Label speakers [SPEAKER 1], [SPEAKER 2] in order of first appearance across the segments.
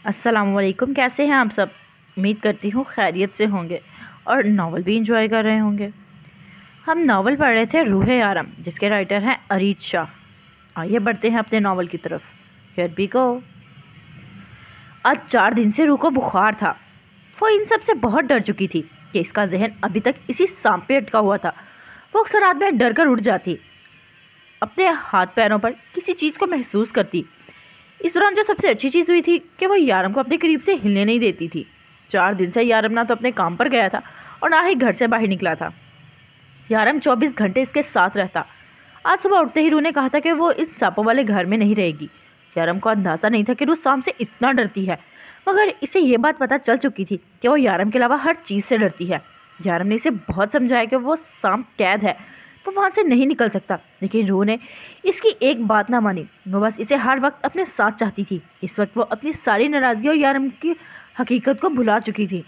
[SPEAKER 1] अस्सलामुअलैकुम। कैसे हैं आप सब? उम्मीद करती हूँ खैरियत से होंगे और नावल भी इंजॉय कर रहे होंगे। हम नावल पढ़ रहे थे रूह आरम, जिसके राइटर हैं अरीज शाह। आइए बढ़ते हैं अपने नावल की तरफ। Here we go. आज 4 दिन से रूह को बुखार था। वो इन सब से बहुत डर चुकी थी कि इसका जहन अभी तक इसी सांप पे अटका हुआ था। वो अक्सर रात में डर कर उठ जाती, अपने हाथ पैरों पर किसी चीज़ को महसूस करती। इस दौरान जो सबसे अच्छी चीज़ हुई थी कि वो यारम को अपने करीब से हिलने नहीं देती थी। 4 दिन से यारम ना तो अपने काम पर गया था और ना ही घर से बाहर निकला था। यारम 24 घंटे इसके साथ रहता। आज सुबह उठते ही रूह ने कहा था कि वो इस सांपों वाले घर में नहीं रहेगी। यारम को अंदाज़ा नहीं था कि रूह सांप से इतना डरती है, मगर इसे ये बात पता चल चुकी थी कि वो यारम के अलावा हर चीज़ से डरती है। यारम ने इसे बहुत समझाया कि वो सांप कैद है, वो वहाँ से नहीं निकल सकता, लेकिन रूह ने इसकी एक बात ना मानी। वो बस इसे हर वक्त अपने साथ चाहती थी। इस वक्त वो अपनी सारी नाराज़गी और यारम की हकीकत को भुला चुकी थी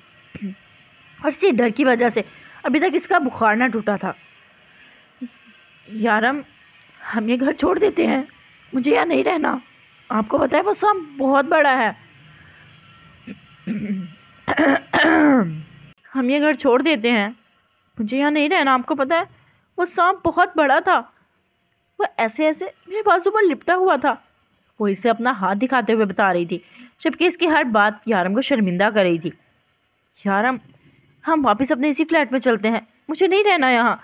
[SPEAKER 1] और इसी डर की वजह से अभी तक इसका बुखार ना टूटा था। यारम, हम ये घर छोड़ देते हैं, मुझे यहाँ नहीं रहना। आपको पता है वो सांप बहुत बड़ा है। हम ये घर छोड़ देते हैं, मुझे यहाँ नहीं रहना। आपको पता है वो सांप बहुत बड़ा था, वो ऐसे ऐसे मेरे बाजू पर लिपटा हुआ था। वो इसे अपना हाथ दिखाते हुए बता रही थी, जबकि इसकी हर बात यारम को शर्मिंदा कर रही थी। यारम, हम वापस अपने इसी फ्लैट में चलते हैं, मुझे नहीं रहना यहाँ।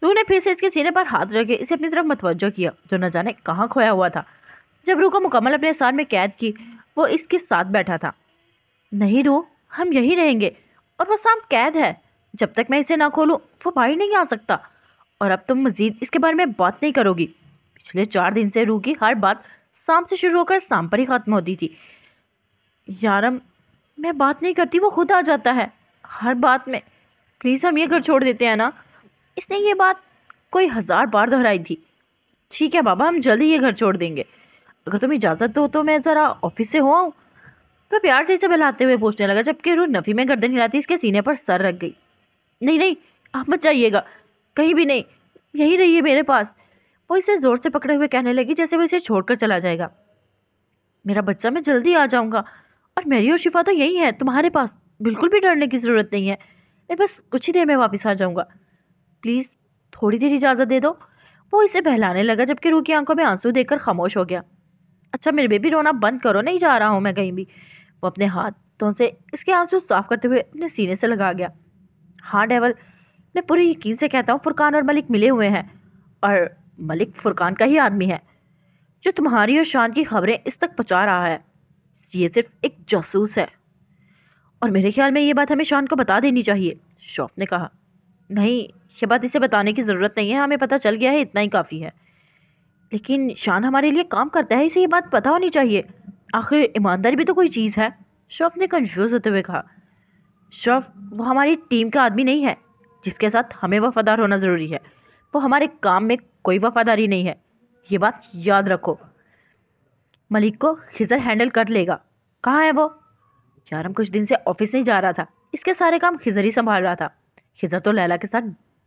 [SPEAKER 1] रूह ने फिर से इसके सीने पर हाथ रख के इसे अपनी तरफ मतवज्जो किया, जो न जाने कहाँ खोया हुआ था। जब रूह को मुकम्मल अपने साथ में कैद की, वो इसके साथ बैठा था। नहीं रूह, हम यहीं रहेंगे, और वो सांप कैद है। जब तक मैं इसे ना खोलूं वो बाहर नहीं आ सकता। और अब तुम मजीद इसके बारे में बात नहीं करोगी। पिछले 4 दिन से रूह की हर बात सांप से शुरू होकर सांप पर ही खत्म होती थी। यारम, मैं बात नहीं करती, वो खुद आ जाता है हर बात में। प्लीज़ हम ये घर छोड़ देते हैं ना। इसने ये बात कोई 1000 बार दोहराई थी। ठीक है बाबा, हम जल्दी ये घर छोड़ देंगे। अगर तुम इजाज़त दो तो मैं ज़रा ऑफिस से हो आऊँ। तो प्यार से इसे बहलाते हुए पूछने लगा, जबकि रूह नफ़ी में गर्दन हिलाती इसके सीने पर सर रख गई। नहीं नहीं, आप मत जाइएगा, कहीं भी नहीं, यहीं रहिए मेरे पास। वो इसे ज़ोर से पकड़े हुए कहने लगी, जैसे वो इसे छोड़कर चला जाएगा। मेरा बच्चा, मैं जल्दी आ जाऊंगा, और मेरी और शिफा तो यही है तुम्हारे पास। बिल्कुल भी डरने की ज़रूरत नहीं है, मैं बस कुछ ही देर में वापस आ जाऊंगा। प्लीज़ थोड़ी देर इजाज़त दे दो। वो इसे बहलाने लगा, जबकि रूह की आंखों में आंसू देखकर खामोश हो गया। अच्छा मेरे बेबी, रोना बंद करो, नहीं जा रहा हूँ मैं कहीं भी। वो अपने हाथों से इसके आंसू साफ करते हुए अपने सीने से लगा गया। हाँ डेवल, मैं पूरे यकीन से कहता हूँ फुरकान और मलिक मिले हुए हैं, और मलिक फुरकान का ही आदमी है जो तुम्हारी और शान की खबरें इस तक पहुँचा रहा है। ये सिर्फ एक जासूस है, और मेरे ख्याल में ये बात हमें शान को बता देनी चाहिए, शौफ ने कहा। नहीं, ये बात इसे बताने की ज़रूरत नहीं है, हमें पता चल गया है, इतना ही काफ़ी है। लेकिन शान हमारे लिए काम करता है, इसे ये बात पता होनी चाहिए। आखिर ईमानदारी भी तो कोई चीज़ है, शौफ ने कंफ्यूज होते हुए कहा। शौफ, वो हमारी टीम का आदमी नहीं है जिसके साथ हमें वफादार होना ज़रूरी है। वो हमारे काम में कोई वफादारी नहीं है, ये बात याद रखो। मलिक को खिजर हैंडल कर लेगा। कहाँ है वो? यारम कुछ दिन से ऑफिस नहीं जा रहा था, इसके सारे काम खिजर ही संभाल रहा था। खिजर तो लैला के साथ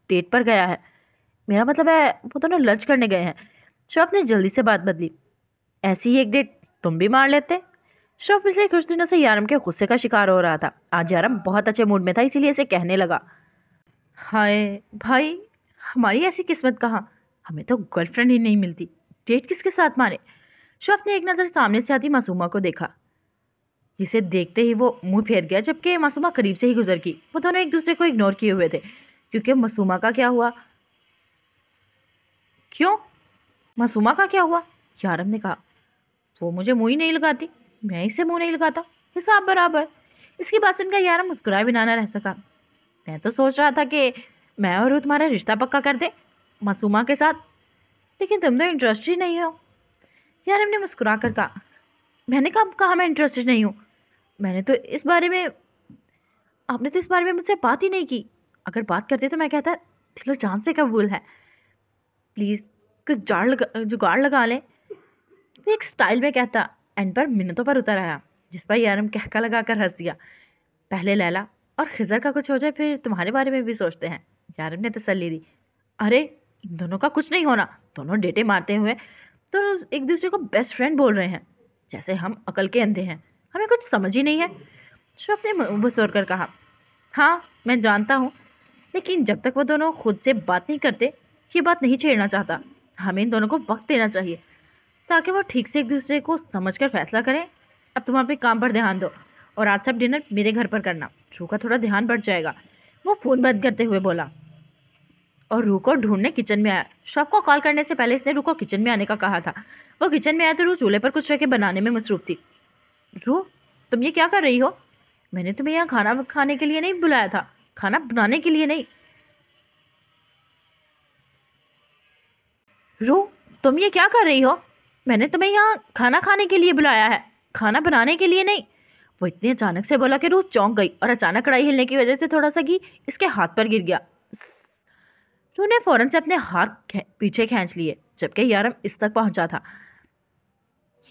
[SPEAKER 1] डेट पर गया है, मेरा मतलब है वो दोनों लंच करने गए हैं। शौफ ने जल्दी से बात बदली। ऐसी ही एक डेट तुम भी मार लेते। शौफ पिछले कुछ दिनों से यारम के गुस्से का शिकार हो रहा था। आज यारम बहुत अच्छे मूड में था, इसीलिए इसे कहने लगा, हाय भाई, हमारी ऐसी किस्मत कहाँ, हमें तो गर्लफ्रेंड ही नहीं मिलती, डेट किसके साथ मारे। शौफ ने एक नज़र सामने से आती मासूमा को देखा, जिसे देखते ही वो मुंह फेर गया, जबकि मासूमा करीब से ही गुजर गई। वो दोनों एक दूसरे को इग्नोर किए हुए थे, क्योंकि मासूमा का क्या हुआ? क्यों? मासूमा का क्या हुआ? यारम ने कहा। वो मुझे मुंह ही नहीं लगाती, मैं इसे मुंह नहीं लगाता, हिसाब बराबर। इसकी बात सुनकर यारम मुस्कुराए बिना ना रह सका। मैं तो सोच रहा था कि मैं और वो तुम्हारा रिश्ता पक्का कर दे मासूमा के साथ, लेकिन तुम तो इंटरेस्ट ही नहीं हो। यारम ने मुस्कुरा कर कहा। मैंने कब कहा मैं इंटरेस्टेड नहीं हूँ? मैंने तो इस बारे में आपने तो इस बारे में मुझसे बात ही नहीं की। अगर बात करते तो मैं कहता दिलो जान से कबूल है। प्लीज़ कुछ जुगाड़ लगा लें। वो एक स्टाइल में कहता, एंड पर मिन्नतों पर उतर आया, जिस पर यारम कहका लगा कर हंस दिया। पहले लैला और खिजर का कुछ हो जाए, फिर तुम्हारे बारे में भी सोचते हैं, यारम ने तसल्ली दी। अरे इन दोनों का कुछ नहीं होना, दोनों डेटे मारते हुए तो एक दूसरे को बेस्ट फ्रेंड बोल रहे हैं, जैसे हम अकल के अंधे हैं। हमें कुछ समझ ही नहीं है। श्रफ ने मुंह बसोर कर कहा, हाँ मैं जानता हूँ, लेकिन जब तक वो दोनों खुद से बात नहीं करते ये बात नहीं छेड़ना चाहता। हमें इन दोनों को वक्त देना चाहिए ताकि वो ठीक से एक दूसरे को समझकर फैसला करें। अब तुम अपने काम पर ध्यान दो और आज सब डिनर मेरे घर पर करना। रू का थोड़ा ध्यान बढ़ जाएगा, वो फ़ोन बंद करते हुए बोला और रू को ढूंढने किचन में आया। श्रफ को कॉल करने से पहले इसने रू को किचन में आने का कहा था। वो किचन में आया तो रू चूल्हे पर कुछ रखे बनाने में मसरूफ थी। रू तुम ये क्या कर रही हो? मैंने तुम्हें यहाँ खाना खाने के लिए नहीं बुलाया था, खाना बनाने के लिए नहीं। रू तुम ये क्या कर रही हो? मैंने तुम्हें यहाँ खाना खाने के लिए बुलाया है, खाना बनाने के लिए नहीं। वो इतने अचानक से बोला कि रू चौंक गई और अचानक कढ़ाई हिलने की वजह से थोड़ा सा घी इसके हाथ पर गिर गया। रू ने फौरन से अपने हाथ पीछे खींच लिए जबकि यारम इस तक पहुंचा था।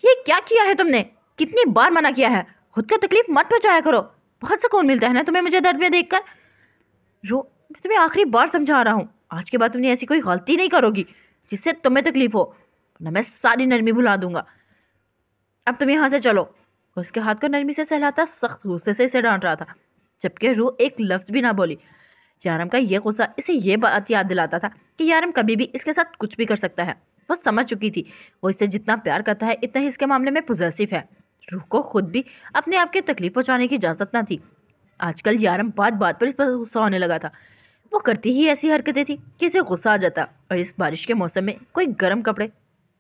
[SPEAKER 1] ये क्या किया है तुमने? कितनी बार मना किया है, खुद को तकलीफ मत पहुंचाया करो। बहुत सुकून मिलता है ना तुम्हें मुझे दर्द में देखकर। रू मैं तुम्हें आखिरी बार समझा रहा हूँ, आज के बाद तुमने ऐसी कोई गलती नहीं करोगी जिससे तुम्हें तकलीफ हो, ना मैं सारी नरमी भुला दूंगा। अब तुम यहाँ से चलो। उसके हाथ को नरमी से सहलाता सख्त गुस्से से इसे डांट रहा था जबकि रू एक लफ्ज भी ना बोली। यारम का ये गुस्सा इसे ये बात याद दिलाता था कि यारम कभी भी इसके साथ कुछ भी कर सकता है। वो समझ चुकी थी वो इससे जितना प्यार करता है इतना ही इसके मामले में पॉजेसिव है। रू को खुद भी अपने आप की तकलीफ पहुंचाने की इजाज़त ना थी। आजकल यारम बात बात पर इस पर गुस्सा होने लगा था। वो करती ही ऐसी हरकतें थी कि इसे गुस्सा आ जाता और इस बारिश के मौसम में कोई गर्म कपड़े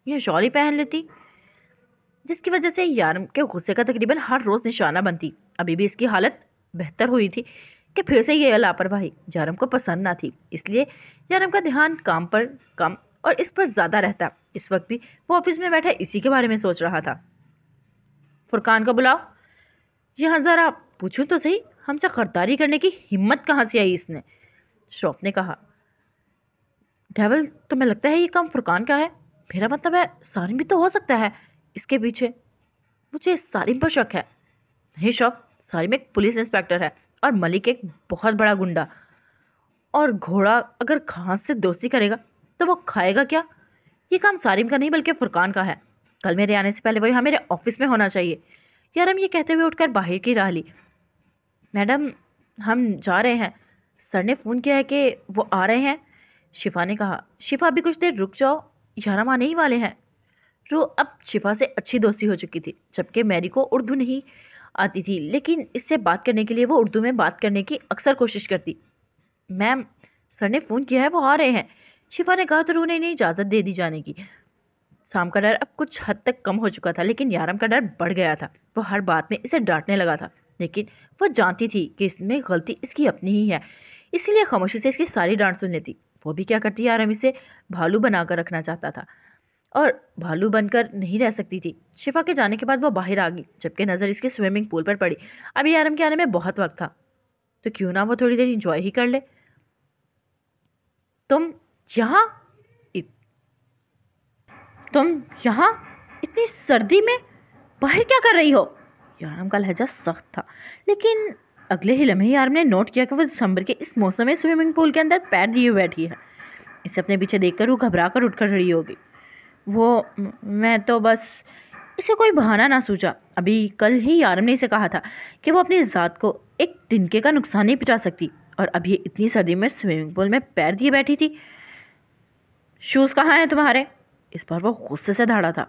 [SPEAKER 1] या शॉल ही पहन लेती, जिसकी वजह से यारम के गुस्से का तकरीबन हर रोज़ निशाना बनती। अभी भी इसकी हालत बेहतर हुई थी कि फिर से ये लापरवाही यारम को पसंद ना थी, इसलिए यारम का ध्यान काम पर कम और इस पर ज़्यादा रहता। इस वक्त भी वो ऑफिस में बैठा इसी के बारे में सोच रहा था। फुरकान को बुलाओ, यहाँ ज़रा पूछूं तो सही, हमसे खरीदारी करने की हिम्मत कहाँ से आई इसने? श्रॉफ ने कहा। डेविल तुम्हें लगता है ये काम फुरकान का है? मेरा मतलब है सारिम भी तो हो सकता है इसके पीछे। मुझे सारिम पर शक है। नहीं श्रॉफ, सारिम एक पुलिस इंस्पेक्टर है और मलिक एक बहुत बड़ा गुंडा, और घोड़ा अगर घास से दोस्ती करेगा तो वो खाएगा क्या? ये काम सारिम का नहीं बल्कि फुरकान का है। कल मेरे आने से पहले वो यहाँ मेरे ऑफिस में होना चाहिए। यारम ये कहते हुए उठकर बाहर की राह ली। मैडम हम जा रहे हैं, सर ने फ़ोन किया है कि वो आ रहे हैं, शिफा ने कहा। शिफा अभी कुछ देर रुक जाओ, यारम आने ही वाले हैं। रू अब शिफा से अच्छी दोस्ती हो चुकी थी जबकि मैरी को उर्दू नहीं आती थी, लेकिन इससे बात करने के लिए वो उर्दू में बात करने की अक्सर कोशिश करती। मैम सर ने फ़ोन किया है, वो आ रहे हैं, शिफा ने कहा तो रू ने इन्हें इजाज़त दे दी जाने की। साम का डर अब कुछ हद तक कम हो चुका था लेकिन यारम का डर बढ़ गया था। वो हर बात में इसे डांटने लगा था लेकिन वो जानती थी कि इसमें गलती इसकी अपनी ही है, इसीलिए खामोशी से इसकी सारी डांट सुन लेती। वो भी क्या करती, यारम इसे भालू बनाकर रखना चाहता था और भालू बनकर नहीं रह सकती थी। शिफा के जाने के बाद वो बाहर आ गई जबकि नज़र इसके स्विमिंग पूल पर पड़ी। अभी यारम के आने में बहुत वक्त था तो क्यों ना वो थोड़ी देर इंजॉय ही कर ले। तुम यहाँ इतनी सर्दी में बाहर क्या कर रही हो? यारम का लहजा सख्त था लेकिन अगले ही लम्हे यारम ने नोट किया कि वो दिसंबर के इस मौसम में स्विमिंग पूल के अंदर पैर दिए हुए बैठी है। इसे अपने पीछे देखकर वो घबरा कर उठकर खड़ी हो गई। मैं तो बस, इसे कोई बहाना ना सूझा। अभी कल ही यारम ने इसे कहा था कि वो अपनी ज़ात को एक तिनके का नुकसान नहीं पहुंचा सकती और अब ये इतनी सर्दी में स्विमिंग पूल में पैर दिए बैठी थी। शूज़ कहाँ हैं तुम्हारे? इस बार वो गुस्से से दहाड़ा था।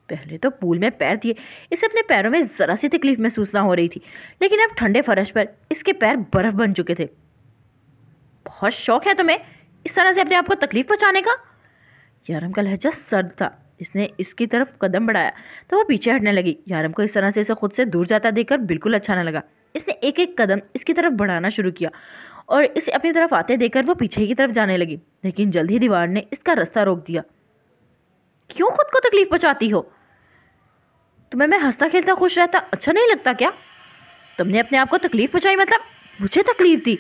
[SPEAKER 1] पहले तो पूल में पैर दिए इसे अपने पैरों में ज़रा सी तकलीफ महसूस ना हो रही थी, लेकिन अब ठंडे फर्श पर इसके पैर बर्फ़ बन चुके थे। बहुत शौक है तुम्हें इस तरह से अपने आप को तकलीफ पहुंचाने का? यारम का लहजा सर्द था। इसने इसकी तरफ कदम बढ़ाया तो वो पीछे हटने लगी। यारम को इस तरह से इसे खुद से दूर जाता देखकर बिल्कुल अच्छा न लगा। इसने एक एक कदम इसकी तरफ बढ़ाना शुरू किया और इसे अपनी तरफ आते देखकर वो पीछे की तरफ जाने लगी, लेकिन जल्द ही दीवार ने इसका रास्ता रोक दिया। क्यों खुद को तकलीफ पहुंचाती हो? तुम्हें मैं हंसता खेलता खुश रहता अच्छा नहीं लगता क्या? तुमने अपने आप को तकलीफ पहुंचाई, मतलब मुझे तकलीफ दी।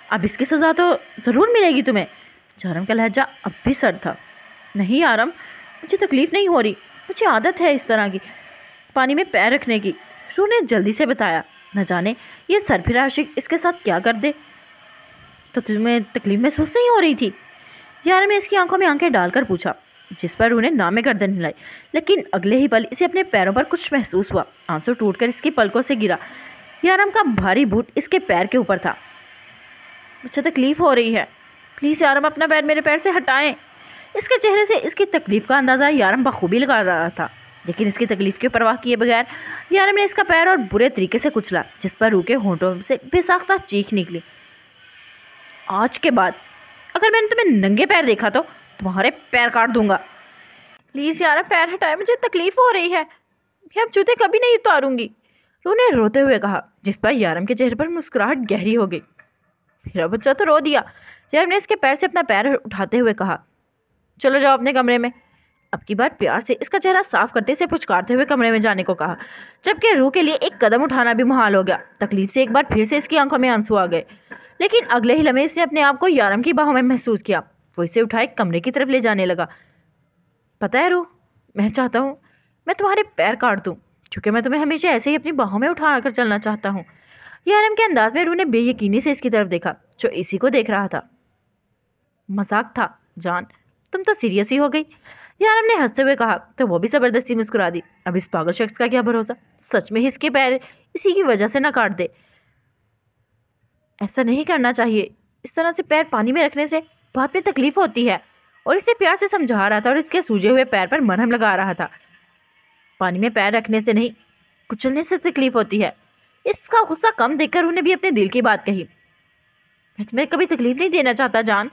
[SPEAKER 1] अब इसकी सज़ा तो ज़रूर मिलेगी तुम्हें। यारम का लहजा अब भी सर्द था। नहीं यारम, मुझे तकलीफ़ नहीं हो रही, मुझे आदत है इस तरह की पानी में पैर रखने की, रू ने जल्दी से बताया। न जाने ये सरफिरा आशिक इसके साथ क्या कर दे। तो तुम्हें तकलीफ़ महसूस नहीं हो रही थी? यारम ने इसकी आंखों में आंखें डालकर पूछा। जिस पर उन्हें ना में गर्दन हिलाई, लेकिन अगले ही पल इसे अपने पैरों पर कुछ महसूस हुआ। आंसू टूटकर इसकी पलकों से गिरा। यारम का भारी बूट इसके पैर के ऊपर था। मुझे तकलीफ हो रही है, प्लीज़ यारम अपना पैर मेरे पैर से हटाएं। इसके चेहरे से इसकी तकलीफ का अंदाज़ा यारम बखूबी लगा रहा था, लेकिन इसकी तकलीफ की परवाह किए बगैर यारम ने इसका पैर और बुरे तरीके से कुचला, जिस पर रूके होंठों से बेसाख्ता चीख निकली। आज के बाद अगर मैंने तुम्हें नंगे पैर देखा तो तुम्हारे पैर काट दूंगा। प्लीज़ यारम पैर हटाए, मुझे तकलीफ हो रही है, मैं अब जूते कभी नहीं उतारूंगी, रू ने रोते हुए कहा, जिस पर यारम के चेहरे पर मुस्कुराहट गहरी हो गई। मेरा बच्चा तो रो दिया। यारम ने इसके पैर से अपना पैर उठाते हुए कहा, चलो जाओ अपने कमरे में। अब की बार प्यार से इसका चेहरा साफ करते इसे पुचकारते हुए कमरे में जाने को कहा, जबकि रूह के लिए एक कदम उठाना भी मुहाल हो गया। तकलीफ से एक बार फिर से इसकी आंखों में आंसू आ गए, लेकिन अगले ही लम्हे इसने अपने आप को यारम की बाहों में महसूस किया। वो इसे उठाए कमरे की तरफ ले जाने लगा। पता है रूह, मैं चाहता हूँ मैं तुम्हारे पैर काट दूँ, क्योंकि मैं तुम्हें हमेशा ऐसे ही अपनी बाहों में उठा कर चलना चाहता हूँ। यारम के अंदाज में रूह ने बेयकीनी से इसकी तरफ देखा, जो इसी को देख रहा था। मजाक था जान, तुम तो सीरियस ही हो गई, यारम ने हंसते हुए कहा, तो वो भी ज़बरदस्ती मुस्कुरा दी। अब इस पागल शख्स का क्या भरोसा, सच में ही इसके पैर इसी की वजह से ना काट दे। ऐसा नहीं करना चाहिए, इस तरह से पैर पानी में रखने से बाद में तकलीफ होती है। और इसे प्यार से समझा रहा था और इसके सूजे हुए पैर पर मरहम लगा रहा था। पानी में पैर रखने से नहीं, कुचलने से तकलीफ होती है। इसका गुस्सा कम देखकर उन्हें भी अपने दिल की बात कही। मैं तुम्हें कभी तकलीफ नहीं देना चाहता जान,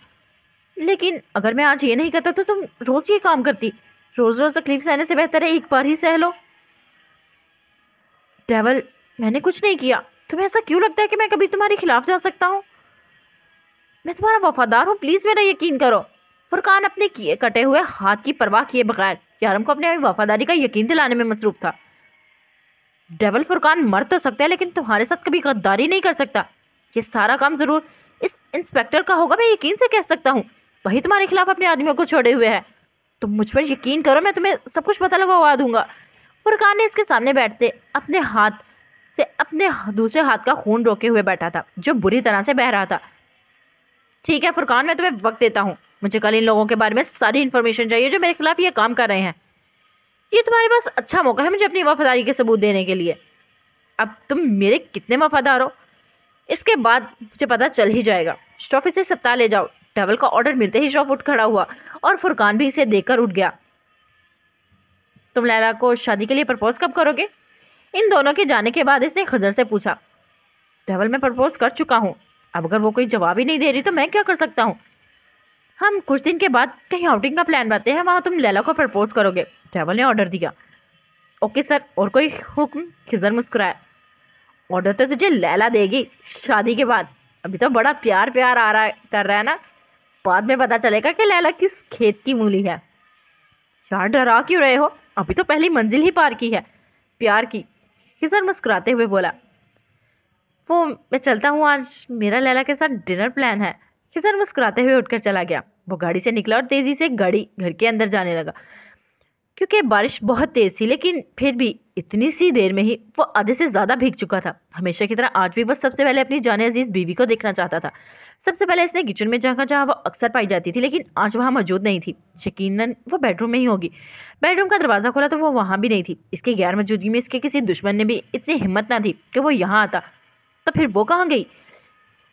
[SPEAKER 1] लेकिन अगर मैं आज ये नहीं करता तो तुम रोज़ ये काम करती। रोज़ रोज़ तकलीफ सहने से बेहतर है एक बार ही सह लो। डेवल, मैंने कुछ नहीं किया, तुम्हें ऐसा क्यों लगता है कि मैं कभी तुम्हारे खिलाफ जा सकता हूँ? मैं तुम्हारा वफादार हूँ, प्लीज़ मेरा यकीन करो। फुरकान अपने किए कटे हुए हाथ की परवाह किए बगैर यारम को अपने वफादारी का यकीन दिलाने में मसरूफ था। डेवल, फुरकान मर तो सकता है, लेकिन तुम्हारे साथ कभी गद्दारी नहीं कर सकता। ये सारा काम जरूर इस इंस्पेक्टर का होगा, मैं यकीन से कह सकता हूँ। वही तुम्हारे खिलाफ अपने आदमियों को छोड़े हुए है। तुम मुझ पर यकीन करो, मैं तुम्हें सब कुछ पता लगवा दूंगा। फुरकान ने इसके सामने बैठते अपने हाथ से अपने दूसरे हाथ का खून रोके हुए बैठा था, जो बुरी तरह से बह रहा था। ठीक है फुरकान, मैं तुम्हें वक्त देता हूँ। मुझे कल इन लोगों के बारे में सारी इन्फॉर्मेशन चाहिए जो मेरे खिलाफ ये काम कर रहे हैं। ये तुम्हारे पास अच्छा मौका है मुझे अपनी वफादारी के सबूत देने के लिए। अब तुम मेरे कितने वफादार हो इसके बाद मुझे पता चल ही जाएगा। श्रॉफ इसे अस्पताल ले जाओ। डेवल का ऑर्डर मिलते ही श्रॉफ उठ खड़ा हुआ और फुरकान भी इसे देखकर उठ गया। तुम लैला को शादी के लिए प्रपोज कब करोगे? इन दोनों के जाने के बाद इसने खजर से पूछा। डेवल, मैं प्रपोज कर चुका हूँ, अब अगर वो कोई जवाब ही नहीं दे रही तो मैं क्या कर सकता हूँ। हम कुछ दिन के बाद कहीं आउटिंग का प्लान बनाते हैं, वहाँ तुम लैला को प्रपोज करोगे, डेवल ने ऑर्डर दिया। ओके सर, और कोई हुक्म? खिजर मुस्कुराया। ऑर्डर तो तुझे लैला देगी शादी के बाद, अभी तो बड़ा प्यार प्यार कर रहा है ना, बाद में पता चलेगा कि लैला किस खेत की मूली है। यार डरा क्यों रहे हो, अभी तो पहली मंजिल ही पार की है प्यार की, खिजर मुस्कुराते हुए बोला। वो मैं चलता हूँ, आज मेरा लैला के साथ डिनर प्लान है। खिजर मुस्कुराते हुए उठकर चला गया। वो गाड़ी से निकला और तेज़ी से गाड़ी घर के अंदर जाने लगा। क्योंकि बारिश बहुत तेज़ थी, लेकिन फिर भी इतनी सी देर में ही वो आधे से ज़्यादा भीग चुका था। हमेशा की तरह आज भी वो सबसे पहले अपनी जाने अजीज़ बीवी को देखना चाहता था। सबसे पहले इसने किचन में झांका, जहाँ वो अक्सर पाई जाती थी, लेकिन आज वहाँ मौजूद नहीं थी। यकीनन वो बेडरूम में ही होगी। बेडरूम का दरवाज़ा खोला तो वो वहाँ भी नहीं थी। इसकी गैर मौजूदगी में इसके किसी दुश्मन ने भी इतनी हिम्मत ना थी कि वो यहाँ आता। तो फिर वो कहाँ गई?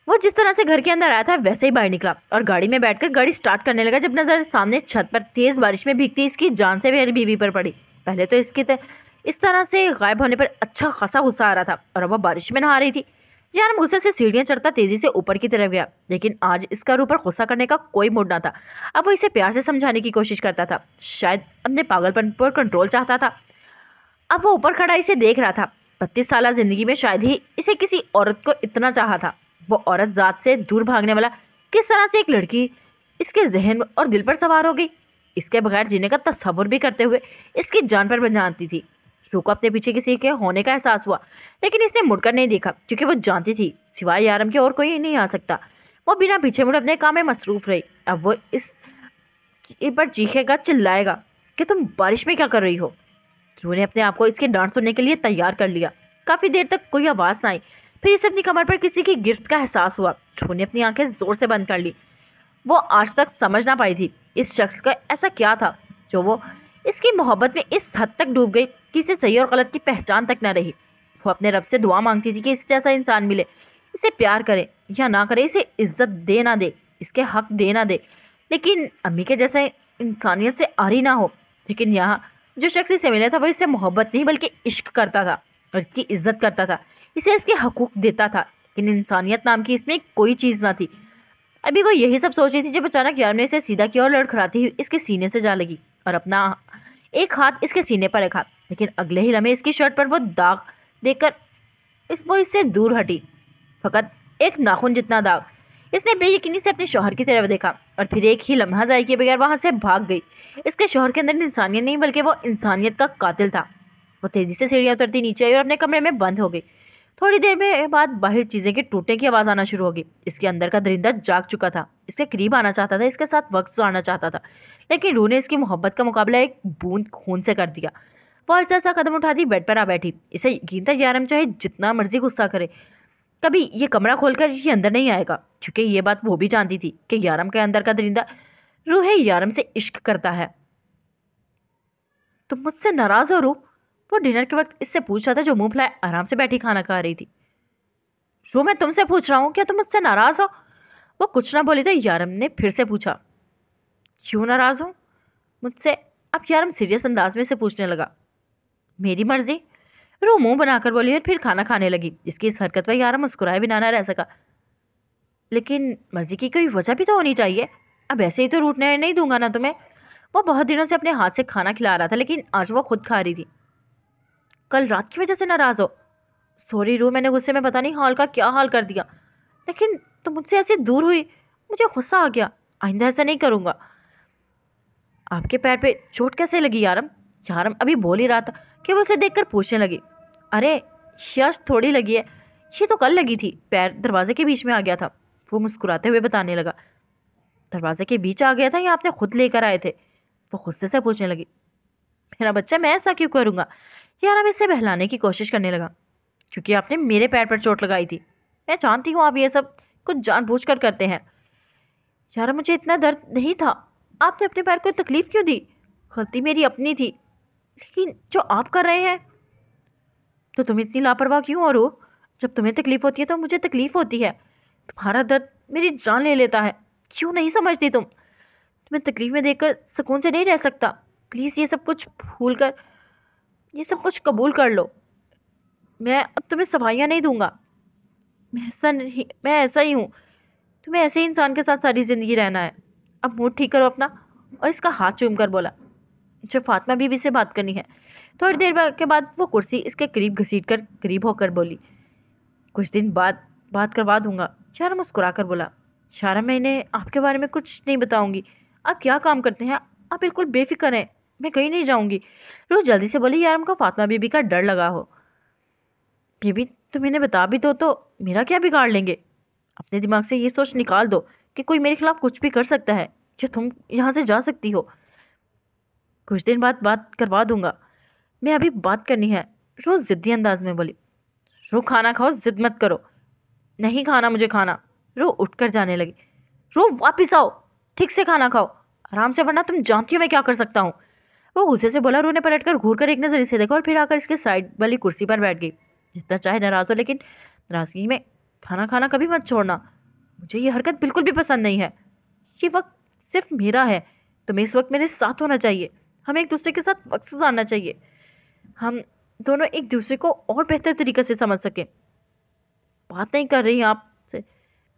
[SPEAKER 1] वो जिस तरह से घर के अंदर आया था वैसे ही बाहर निकला और गाड़ी में बैठकर गाड़ी स्टार्ट करने लगा, जब नज़र सामने छत पर तेज़ बारिश में भीगती इसकी जान से मेरी बीवी पर पड़ी। पहले तो इस तरह से गायब होने पर अच्छा खासा गुस्सा आ रहा था, और अब वो बारिश में नहा रही थी। यार गुस्से से सीढ़ियाँ चढ़ता तेज़ी से ऊपर की तरफ गया, लेकिन आज इसका ऊपर गुस्सा करने का कोई मूड ना था। अब वो इसे प्यार से समझाने की कोशिश करता था, शायद अपने पागलपन पर कंट्रोल चाहता था। अब वो ऊपर खड़ा इसे देख रहा था। 32 साल ज़िंदगी में शायद ही इसे किसी औरत को इतना चाहा था। वो औरत ज़ात से दूर भागने वाला किस तरह से एक लड़की इसके जहन और दिल पर सवार हो गई, इसके बगैर जीने का तस्वुर भी करते हुए इसकी जान पर बन जाती थी। रूह को अपने पीछे किसी के होने का एहसास हुआ, लेकिन इसने मुड़कर नहीं देखा, क्योंकि वो जानती थी सिवाय यारम के और कोई नहीं आ सकता। वो बिना पीछे मुड़े अपने काम में मसरूफ रही। अब वो इस पर चीखेगा, चिल्लाएगा कि तुम बारिश में क्या कर रही हो। रूह ने अपने आप को इसके डांट सुनने के लिए तैयार कर लिया। काफ़ी देर तक कोई आवाज़ ना आई, फिर इसे अपनी कमर पर किसी की गिरफ्त का एहसास हुआ। रूह ने अपनी आंखें जोर से बंद कर ली। वो आज तक समझ ना पाई थी इस शख्स का ऐसा क्या था जो वो इसकी मोहब्बत में इस हद तक डूब गई कि इसे सही और गलत की पहचान तक न रही। वो अपने रब से दुआ मांगती थी कि इस जैसा इंसान मिले, इसे प्यार करे या ना करे, इसे इज्जत दे ना दे, इसके हक दे ना दे, लेकिन अम्मी के जैसे इंसानियत से आरी ना हो। लेकिन यहाँ जो शख्स इसे मिला था वो इससे मोहब्बत नहीं बल्कि इश्क करता था और इसकी इज्जत करता था, इसे इसके हकूक देता था, लेकिन इंसानियत नाम की इसमें कोई चीज़ ना थी। अभी वो यही सब सोच रही थी जब अचानक यार ने इसे सीधा किया और लड़खड़ाती हुई इसके सीने से जा लगी और अपना एक हाथ इसके सीने पर रखा। लेकिन अगले ही लम्हे इसकी शर्ट पर वो दाग देखकर वो इससे दूर हटी, फकत एक नाखून जितना दाग। इसने बेयकीनी से अपने शौहर की तरफ देखा और फिर एक ही लम्हा जाए किए बगैर वहां से भाग गई। इसके शौहर के अंदर इंसानियत नहीं बल्कि वो इंसानियत का कातिल था। वो तेजी से सीढ़ियां उतरती नीचे आई और अपने कमरे में बंद हो गई। थोड़ी देर में बाद बाहर चीज़ें के टूटने की आवाज़ आना शुरू हो गई। इसके अंदर का दरिंदा जाग चुका था, इसके करीब आना चाहता था, इसके साथ वक्त गुजारना चाहता था, लेकिन रूह ने इसकी मोहब्बत का मुकाबला एक बूंद खून से कर दिया। वो ऐसा सा कदम उठाती बेड पर आ बैठी। इसे यकीन था यारम चाहे जितना मर्जी गुस्सा करे, कभी ये कमरा खोलकर ये अंदर नहीं आएगा, क्योंकि ये बात वो भी जानती थी कि यारम के अंदर का दरिंदा रूह यारम से इश्क करता है। तुम मुझसे नाराज हो रूह? वो डिनर के वक्त इससे पूछ रहा था जो मुंह फुलाए आराम से बैठी खाना खा रही थी। रूह, मैं तुमसे पूछ रहा हूँ, क्या तुम मुझसे नाराज हो? वो कुछ ना बोली तो यारम ने फिर से पूछा, क्यों नाराज हूँ मुझसे? अब यारम सीरियस अंदाज में से पूछने लगा। मेरी मर्जी, रूह मुंह बनाकर बोली और फिर खाना खाने लगी। इसकी इस हरकत पर यारम मुस्कुराए बिना ना रह सका। लेकिन मर्जी की कोई वजह भी तो होनी चाहिए, अब ऐसे ही तो रूठने नहीं दूंगा ना तुम्हें। वो बहुत दिनों से अपने हाथ से खाना खिला रहा था, लेकिन आज वो खुद खा रही थी। कल रात की वजह से नाराज हो? सॉरी रूह, मैंने गुस्से में पता नहीं हाल का क्या हाल कर दिया, लेकिन तुम मुझसे ऐसे दूर हुई, मुझे गुस्सा आ गया। आइंदा ऐसा नहीं करूँगा। आपके पैर पे चोट कैसे लगी यारम? यारम अभी बोल ही रहा था कि वो उसे देखकर पूछने लगी, अरे यश थोड़ी लगी है, ये तो कल लगी थी, पैर दरवाजे के बीच में आ गया था। वो मुस्कुराते हुए बताने लगा। दरवाजे के बीच आ गया था या आपने खुद लेकर आए थे? वो गुस्से से पूछने लगी। मेरा बच्चा, मैं ऐसा क्यों करूँगा? यारम इससे बहलाने की कोशिश करने लगा। क्योंकि आपने मेरे पैर पर चोट लगाई थी। मैं जानती हूँ आप ये सब कुछ जानबूझकर करते हैं। यार मुझे इतना दर्द नहीं था, आपने अपने पैर को तकलीफ क्यों दी? गलती मेरी अपनी थी, लेकिन जो आप कर रहे हैं, तो तुम इतनी लापरवाह क्यों हो रूह? जब तुम्हें तकलीफ होती है तो मुझे तकलीफ होती है। तुम्हारा दर्द मेरी जान ले लेता है, क्यों नहीं समझती तुम? तुम्हें तकलीफ में देखकर सुकून से नहीं रह सकता। प्लीज़ ये सब कुछ भूल कर ये सब कुछ कबूल कर लो। मैं अब तुम्हें सफाइयाँ नहीं दूंगा। मैं ऐसा ही हूँ। तुम्हें ऐसे ही इंसान के साथ सारी ज़िंदगी रहना है। अब मूड ठीक करो अपना। और इसका हाथ चूम कर बोला, मुझे फातिमा बीबी से बात करनी है। थोड़ी देर के बाद वो कुर्सी इसके करीब घसीट कर करीब होकर बोली, कुछ दिन बाद बात करवा दूंगा। शारा मुस्कुरा कर बोला, शारा मैं इन्हें आपके बारे में कुछ नहीं बताऊंगी। आप क्या काम करते हैं? आप बिल्कुल बेफिक्र हैं, मैं कहीं नहीं जाऊंगी। रोज जल्दी से बोली, यार हमको फातिमा बीबी का डर लगा हो। बीबी तुम इन्हें बता भी दो तो मेरा क्या बिगाड़ लेंगे? अपने दिमाग से ये सोच निकाल दो कि कोई मेरे खिलाफ कुछ भी कर सकता है, या तुम यहाँ से जा सकती हो। कुछ दिन बाद बात करवा दूंगा, मैं अभी बात करनी है। रोज जिद्दी अंदाज में बोली। रो खाना खाओ, जिद मत करो। नहीं खाना मुझे खाना। रो उठकर जाने लगी। रो वापिस आओ, ठीक से खाना खाओ आराम से, वरना तुम जानती हो मैं क्या कर सकता हूँ। वो गुस्से से बोला। रू ने पलटकर घूर कर एक नज़र इसे देखा और फिर आकर इसके साइड वाली कुर्सी पर बैठ गई। जितना चाहे नाराज हो, लेकिन नाराजगी में खाना खाना कभी मत छोड़ना। मुझे ये हरकत बिल्कुल भी पसंद नहीं है। ये वक्त सिर्फ मेरा है, तुम्हें इस वक्त मेरे साथ होना चाहिए। हमें एक दूसरे के साथ वक्त गुजारना चाहिए, हम दोनों एक दूसरे को और बेहतर तरीके से समझ सकें। बात नहीं कर रही आपसे,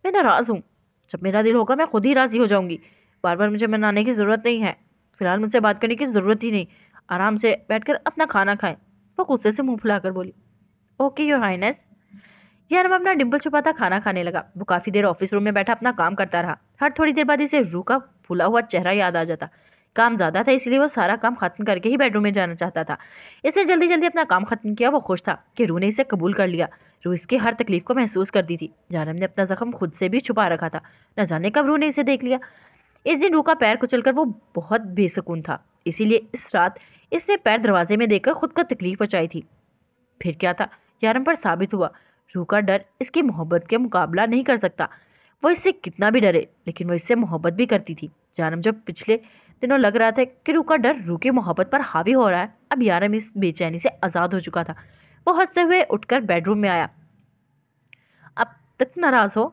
[SPEAKER 1] मैं नाराज़ हूँ। जब मेरा दिल होगा मैं खुद ही राज़ी हो जाऊँगी। बार बार मुझे मनाने की ज़रूरत नहीं है। फ़िलहाल मुझसे बात करने की ज़रूरत ही नहीं। आराम से बैठकर अपना खाना खाएं। वो गुस्से से मुंह फुलाकर बोली, ओके योर हाइनेस। यार मैं अपना डिम्पल छुपाता खाना खाने लगा। वो काफ़ी देर ऑफिस रूम में बैठा अपना काम करता रहा। हर थोड़ी देर बाद इसे रू का फूला हुआ चेहरा याद आ जाता। काम ज़्यादा था, इसलिए वो सारा काम खत्म करके ही बेडरूम में जाना चाहता था। इसने जल्दी जल्दी अपना काम खत्म किया। वो खुश था कि रू ने इसे कबूल कर लिया। रू इसकी हर तकलीफ को महसूस करती थी। जानम ने अपना जख्म खुद से भी छुपा रखा था, न जाने कब रू ने इसे देख लिया। इस दिन रू का पैर कुचलकर वो बहुत बेसुकून था, इसीलिए इस रात इसने पैर दरवाजे में देकर खुद को तकलीफ पहुँचाई थी। फिर क्या था, यारम पर साबित हुआ रू का डर इसकी मोहब्बत के मुकाबला नहीं कर सकता। वो इससे कितना भी डरे, लेकिन वो इससे मोहब्बत भी करती थी। जानम जब पिछले तीनों लग रहा था कि रूह का डर रूह की मोहब्बत पर हावी हो रहा है। अब यारम इस बेचैनी से आज़ाद हो चुका था। वो हंसते हुए उठकर बेडरूम में आया। अब तक नाराज हो?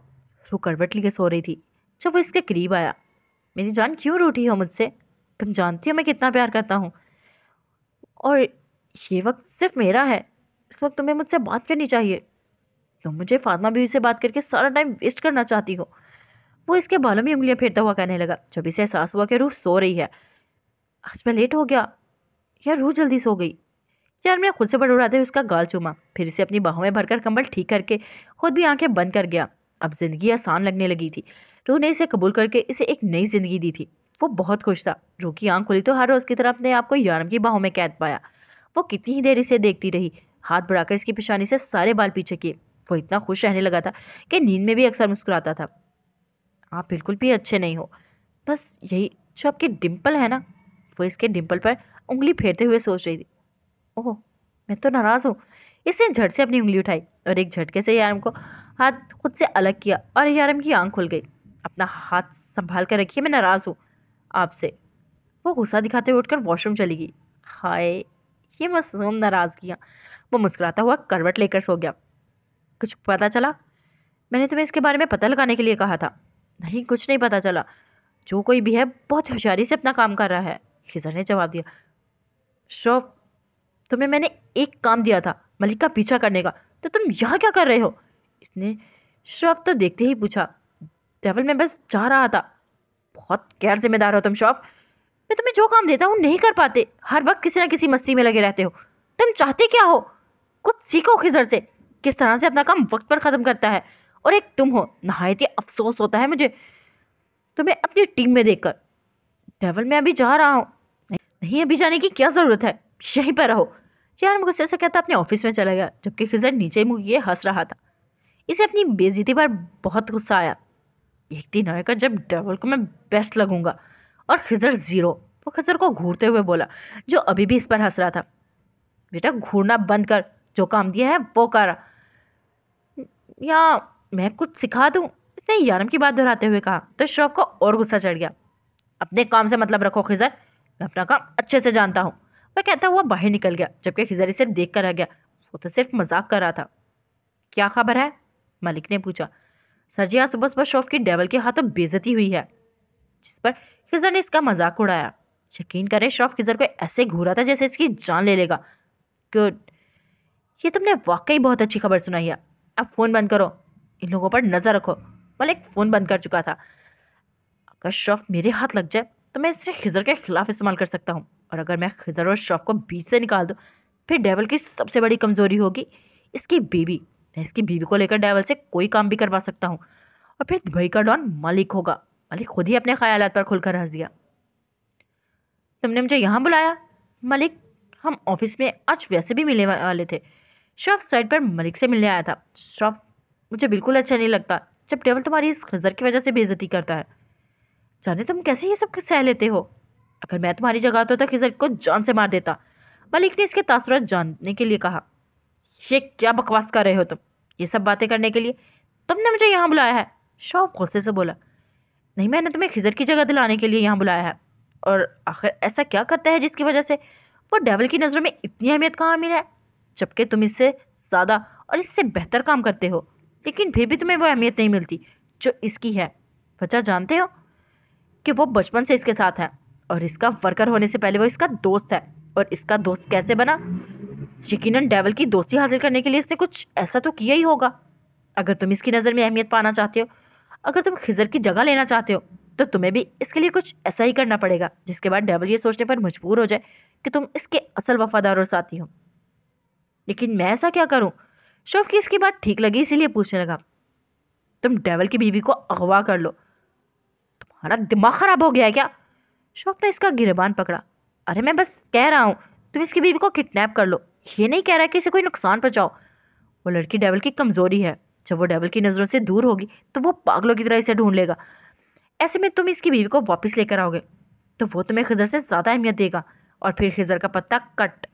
[SPEAKER 1] रूह करवट लिए सो रही थी जब वो इसके करीब आया। मेरी जान, क्यों रूठी हो मुझसे? तुम जानती हो मैं कितना प्यार करता हूँ, और ये वक्त सिर्फ मेरा है। इस वक्त तुम्हें मुझसे बात करनी चाहिए। तुम मुझे फातिमा बीवी से बात करके सारा टाइम वेस्ट करना चाहती हो। वो इसके बालों में उंगलियां फेरता हुआ कहने लगा जब इसे एहसास हुआ कि रूह सो रही है। आज मैं लेट हो गया या रूह जल्दी सो गई? यार, मैं खुद से बड़ उड़ाते हुए उसका गाल चूमा, फिर इसे अपनी बाहों में भरकर कंबल ठीक करके खुद भी आंखें बंद कर गया। अब जिंदगी आसान लगने लगी थी। रूह ने इसे कबूल करके इसे एक नई जिंदगी दी थी। वो बहुत खुश था। रूह की आंख खुली तो हर रोज की तरह अपने आप को यारम की बाहों में कैद पाया। वो कितनी ही देर इसे देखती रही, हाथ बढ़ाकर इसकी पेशानी से सारे बाल पीछे किए। वो इतना खुश रहने लगा था कि नींद में भी अक्सर मुस्कुराता था। आप बिल्कुल भी अच्छे नहीं हो, बस यही जो आपकी डिम्पल है ना। वो इसके डिम्पल पर उंगली फेरते हुए सोच रही थी। ओह, मैं तो नाराज हूँ। इसने झट से अपनी उंगली उठाई और एक झटके से यारम को हाथ खुद से अलग किया और यारम की आंख खुल गई। अपना हाथ संभाल कर रखिए, मैं नाराज हूँ आपसे। वो गुस्सा दिखाते हुए उठकर वॉशरूम चली गई। हाय, ये मासूम नाराजगियाँ। वो मुस्कुराता हुआ करवट लेकर सो गया। कुछ पता चला? मैंने तुम्हें इसके बारे में पता लगाने के लिए कहा था। नहीं, कुछ नहीं पता चला। जो कोई भी है बहुत होशियारी से अपना काम कर रहा है, खिजर ने जवाब दिया। शोफ, तुम्हें मैंने एक काम दिया था, मलिक का पीछा करने का, तो तुम यहाँ क्या कर रहे हो? इसने शौफ तो देखते ही पूछा। डेविल, मैं बस जा रहा था। बहुत गैर जिम्मेदार हो तुम शौफ। मैं तुम्हें जो काम देता हूँ नहीं कर पाते। हर वक्त किसी ना किसी मस्ती में लगे रहते हो। तुम चाहते क्या हो? कुछ सीखो खिजर से, किस तरह से अपना काम वक्त पर खत्म करता है। और एक तुम हो, नहायत ही अफसोस होता है मुझे तुम्हें अपनी टीम में देखकर। डेविल, मैं अभी जा रहा हूँ। नहीं, अभी जाने की क्या जरूरत है, यहीं पर रहो। यार, गुस्से से कहता अपने ऑफिस में चला गया, जबकि खिजर नीचे मुंह किए हंस रहा था। इसे अपनी बेइज्जती पर बहुत गुस्सा आया। एक दिन आएगा जब डेविल को मैं बेस्ट लगूंगा और खिजर जीरो। वो खिजर को घूरते हुए बोला, जो अभी भी इस पर हंस रहा था। बेटा, घूरना बंद कर, जो काम दिया है वो कर। या मैं कुछ सिखा दूं? इसने यारम की बात दोहराते हुए कहा तो शौफ को और गुस्सा चढ़ गया। अपने काम से मतलब रखो खिजर, मैं अपना काम अच्छे से जानता हूँ। वह कहता हुआ बाहर निकल गया, जबकि खिजर इसे देख कर रह गया। वो तो सिर्फ मजाक कर रहा था। क्या खबर है? मलिक ने पूछा। सर जी, आज सुबह सुबह शौफ की डेविल के हाथों बेइज्जती हुई है। जिस पर खिजर ने इसका मजाक उड़ाया। यकीन करें, शौफ खिजर को ऐसे घूरा था जैसे इसकी जान ले लेगा। गुड, ये तुमने वाकई बहुत अच्छी खबर सुनाई है। अब फोन बंद करो, इन लोगों पर नजर रखो। मलिक फोन बंद कर चुका था। अगर शौफ मेरे हाथ लग जाए तो मैं इसे खिजर के खिलाफ इस्तेमाल कर सकता हूँ, और अगर मैं खिजर और शौफ को बीच से निकाल दूँ फिर डेविल की सबसे बड़ी कमजोरी होगी इसकी बीवी। मैं इसकी बीवी को लेकर डेविल से कोई काम भी करवा सकता हूँ, और फिर दुबई का डॉन मलिक होगा। मलिक खुद ही अपने ख्यालात पर खुलकर हंस दिया। तुमने मुझे यहाँ बुलाया? मलिक, हम ऑफिस में आज वैसे भी मिलने वाले थे। शौफ साइड पर मलिक से मिलने आया था। शौफ, मुझे बिल्कुल अच्छा नहीं लगता जब डेविल तुम्हारी इस खिजर की वजह से बेइज्जती करता है। जाने तुम कैसे ये सब सह लेते हो? अगर मैं तुम्हारी जगह होता तो खिजर को जान से मार देता। मलिक ने इसके तासुरात जानने के लिए कहा। ये क्या बकवास कर रहे हो तुम? ये सब बातें करने के लिए तुमने मुझे यहाँ बुलाया है? शौफ गुस्से से बोला। नहीं, मैंने तुम्हें खिजर की जगह दिलाने के लिए यहाँ बुलाया है। और आखिर ऐसा क्या करता है जिसकी वजह से वो डेविल की नज़रों में इतनी अहमियत कहाँ मिला है, जबकि तुम इससे ज़्यादा और इससे बेहतर काम करते हो, लेकिन फिर भी तुम्हें वो अहमियत नहीं मिलती जो इसकी है। वजह जानते हो कि वो बचपन से इसके साथ है, और इसका वर्कर होने से पहले वो इसका दोस्त है। और इसका दोस्त कैसे बना? यकीनन डेविल की दोस्ती हासिल करने के लिए इसने कुछ ऐसा तो किया ही होगा। अगर तुम इसकी नज़र में अहमियत पाना चाहते हो, अगर तुम खिजर की जगह लेना चाहते हो, तो तुम्हें भी इसके लिए कुछ ऐसा ही करना पड़ेगा जिसके बाद डेविल ये सोचने पर मजबूर हो जाए कि तुम इसके असल वफादार और साथी हो। लेकिन मैं ऐसा क्या करूं? शौफ की इसकी बात ठीक लगी, इसीलिए पूछने लगा। तुम डेविल की बीवी को अगवा कर लो। तुम्हारा दिमाग खराब हो गया है क्या? शौफ ने इसका गिरेबान पकड़ा। अरे मैं बस कह रहा हूँ तुम इसकी बीवी को किडनैप कर लो, ये नहीं कह रहा कि इसे कोई नुकसान पहुंचाओ। वो लड़की डेविल की कमजोरी है। जब वो डेविल की नज़रों से दूर होगी तो वो पागलों की तरह इसे ढूंढ लेगा। ऐसे में तुम इसकी बीवी को वापस लेकर आओगे तो वो तुम्हें खिजर से ज़्यादा अहमियत देगा, और फिर खिजर का पत्ता कट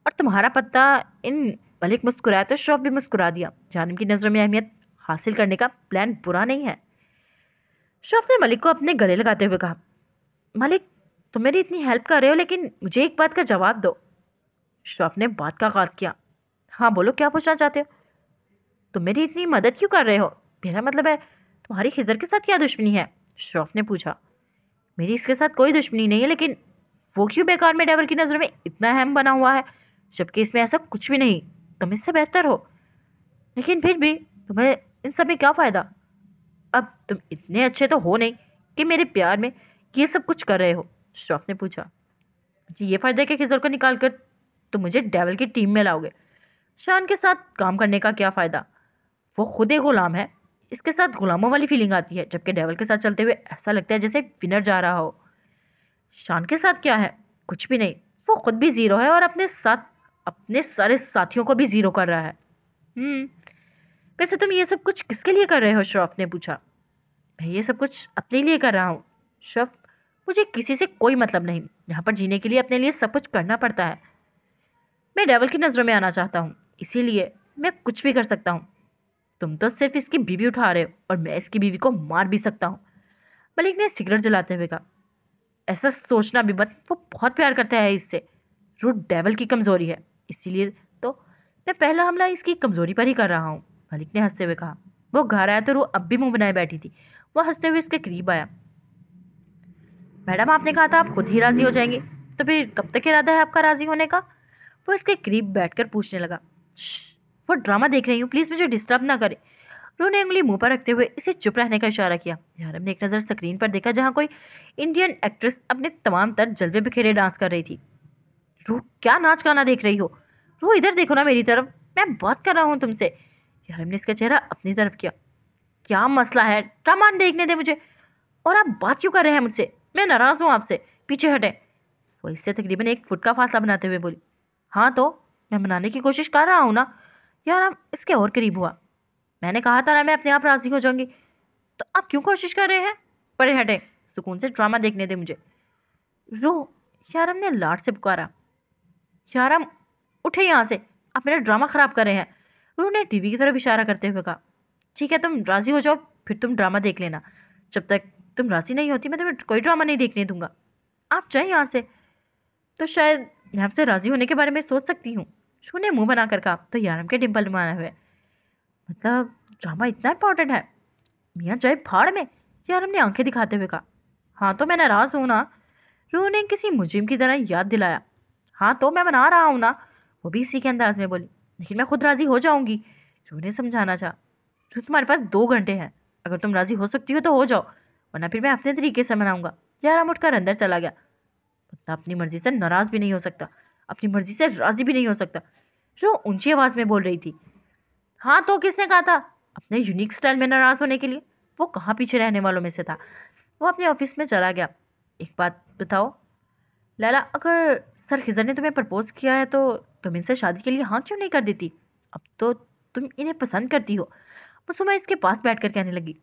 [SPEAKER 1] और तुम्हारा पत्ता इन। मलिक मुस्कुराया तो शौफ भी मुस्कुरा दिया। जानम की नज़रों में अहमियत हासिल करने का प्लान बुरा नहीं है। शौफ ने मलिक को अपने गले लगाते हुए कहा। मलिक, तुम मेरी इतनी हेल्प कर रहे हो, लेकिन मुझे एक बात का जवाब दो। अशरफ ने बात का आगाज किया। हाँ बोलो, क्या पूछना चाहते हो? तुम मेरी इतनी मदद क्यों कर रहे हो? मेरा मतलब है, तुम्हारी खिजर के साथ क्या दुश्मनी है? अशरफ ने पूछा। मेरी इसके साथ कोई दुश्मनी नहीं है, लेकिन वो क्यों बेकार में डेवल की नज़रों में इतना अहम बना हुआ है, जबकि इसमें ऐसा कुछ भी नहीं। तुम इससे बेहतर हो, लेकिन फिर भी तुम्हें इन सब में क्या फ़ायदा? अब तुम इतने अच्छे तो हो नहीं कि मेरे प्यार में ये सब कुछ कर रहे हो। अशरफ ने पूछा। मुझे ये फ़ायदा है कि खिजर को निकाल कर तुम मुझे डेवल की टीम में लाओगे। शान के साथ काम करने का क्या फ़ायदा? वो खुद एक गुलाम है, इसके साथ गुलामों वाली फीलिंग आती है, जबकि डेवल के साथ चलते हुए ऐसा लगता है जैसे विनर जा रहा हो। शान के साथ क्या है? कुछ भी नहीं। वो खुद भी जीरो है और अपने साथ अपने सारे साथियों को भी जीरो कर रहा है। वैसे तुम ये सब कुछ किसके लिए कर रहे हो? अशरफ ने पूछा। मैं ये सब कुछ अपने लिए कर रहा हूँ अशरफ, मुझे किसी से कोई मतलब नहीं। यहाँ पर जीने के लिए अपने लिए सब कुछ करना पड़ता है। मैं डेवल की नज़रों में आना चाहता हूँ, इसीलिए मैं कुछ भी कर सकता हूँ। तुम तो सिर्फ इसकी बीवी उठा रहे हो और मैं इसकी बीवी को मार भी सकता हूँ। मलिक ने सिगरेट जलाते हुए कहा। ऐसा सोचना भी मत, वो बहुत प्यार करता है इससे। रूट डेवल की कमज़ोरी है, इसीलिए तो मैं पहला हमला इसकी कमज़ोरी पर ही कर रहा हूँ। मलिक ने हंसते हुए कहा। वो घर आया तो रू अब भी मुंह बनाए बैठी थी। वो हंसते हुए इसके करीब आया। मैडम, आपने कहा था आप खुद ही राजी हो जाएंगे, तो फिर कब तक इरादा है आपका राजी होने का? वो इसके करीब बैठकर पूछने लगा। वो ड्रामा देख रही हूँ, प्लीज़ मुझे डिस्टर्ब ना करे। रू ने उंगली मुंह पर रखते हुए इसे चुप रहने का इशारा किया। यारम ने एक नज़र स्क्रीन पर देखा, जहाँ कोई इंडियन एक्ट्रेस अपने तमाम तर जलवे बिखेरे डांस कर रही थी। रू, क्या नाच गाना देख रही हो? रू, इधर देखो ना मेरी तरफ, मैं बात कर रहा हूँ तुमसे। यारम ने इसका चेहरा अपनी तरफ किया। क्या मसला है? ड्रामा देखने दे मुझे। और आप बात क्यों कर रहे हैं मुझसे? मैं नाराज़ हूँ आपसे, पीछे हटें। वो इससे तकरीबन 1 फुट का फासला बनाते हुए बोली। हाँ तो मैं मनाने की कोशिश कर रहा हूँ ना। यार इसके और करीब हुआ। मैंने कहा था ना मैं अपने आप राजी हो जाऊंगी, तो आप क्यों कोशिश कर रहे हैं? परे हटे, सुकून से ड्रामा देखने दे मुझे। रो, यारम ने लाड से पुकारा। यारम उठे यहाँ से, आप मेरा ड्रामा खराब कर रहे हैं। रू ने टीवी की तरफ इशारा करते हुए कहा। ठीक है, तुम राजी हो जाओ, फिर तुम ड्रामा देख लेना। जब तक तुम राजी नहीं होती मैं तुम्हें कोई ड्रामा नहीं देखने दूंगा। आप जाए यहाँ से, तो शायद मैं आपसे राजी होने के बारे में सोच सकती हूँ। रू ने मुंह बनाकर कहा तो यारम के डिम्पल माने हुए। मतलब ड्रामा इतना इंपॉर्टेंट है? मियाँ जय भाड़ में, यारम ने आंखें दिखाते हुए कहा। हाँ तो मैं नाराज़ हूँ ना। रू ने किसी मुजरिम की तरह याद दिलाया। हाँ तो मैं मना रहा हूँ ना, वो भी इसी के अंदाज में बोली। लेकिन मैं खुद राजी हो जाऊंगी। रू ने समझाना चाहा। रू, तुम्हारे पास 2 घंटे हैं, अगर तुम राजी हो सकती हो तो हो जाओ, वरना फिर मैं अपने तरीके से मनाऊंगा। यारम उठकर अंदर चला गया। बंदा अपनी मर्जी से नाराज भी नहीं हो सकता, अपनी मर्जी से राजी भी नहीं हो सकता। रू ऊंची आवाज में बोल रही थी। हाँ तो किसने कहा था अपने यूनिक स्टाइल में नाराज होने के लिए? वो कहाँ पीछे रहने वालों में से था। वो अपने ऑफिस में चला गया। एक बात बताओ लैला, अगर सर खिजर ने तुम्हें प्रपोज किया है तो तुम इनसे शादी के लिए हाँ क्यों नहीं कर देती? अब तो तुम इन्हें पसंद करती हो। मसूमा इसके पास बैठकर कहने लगी।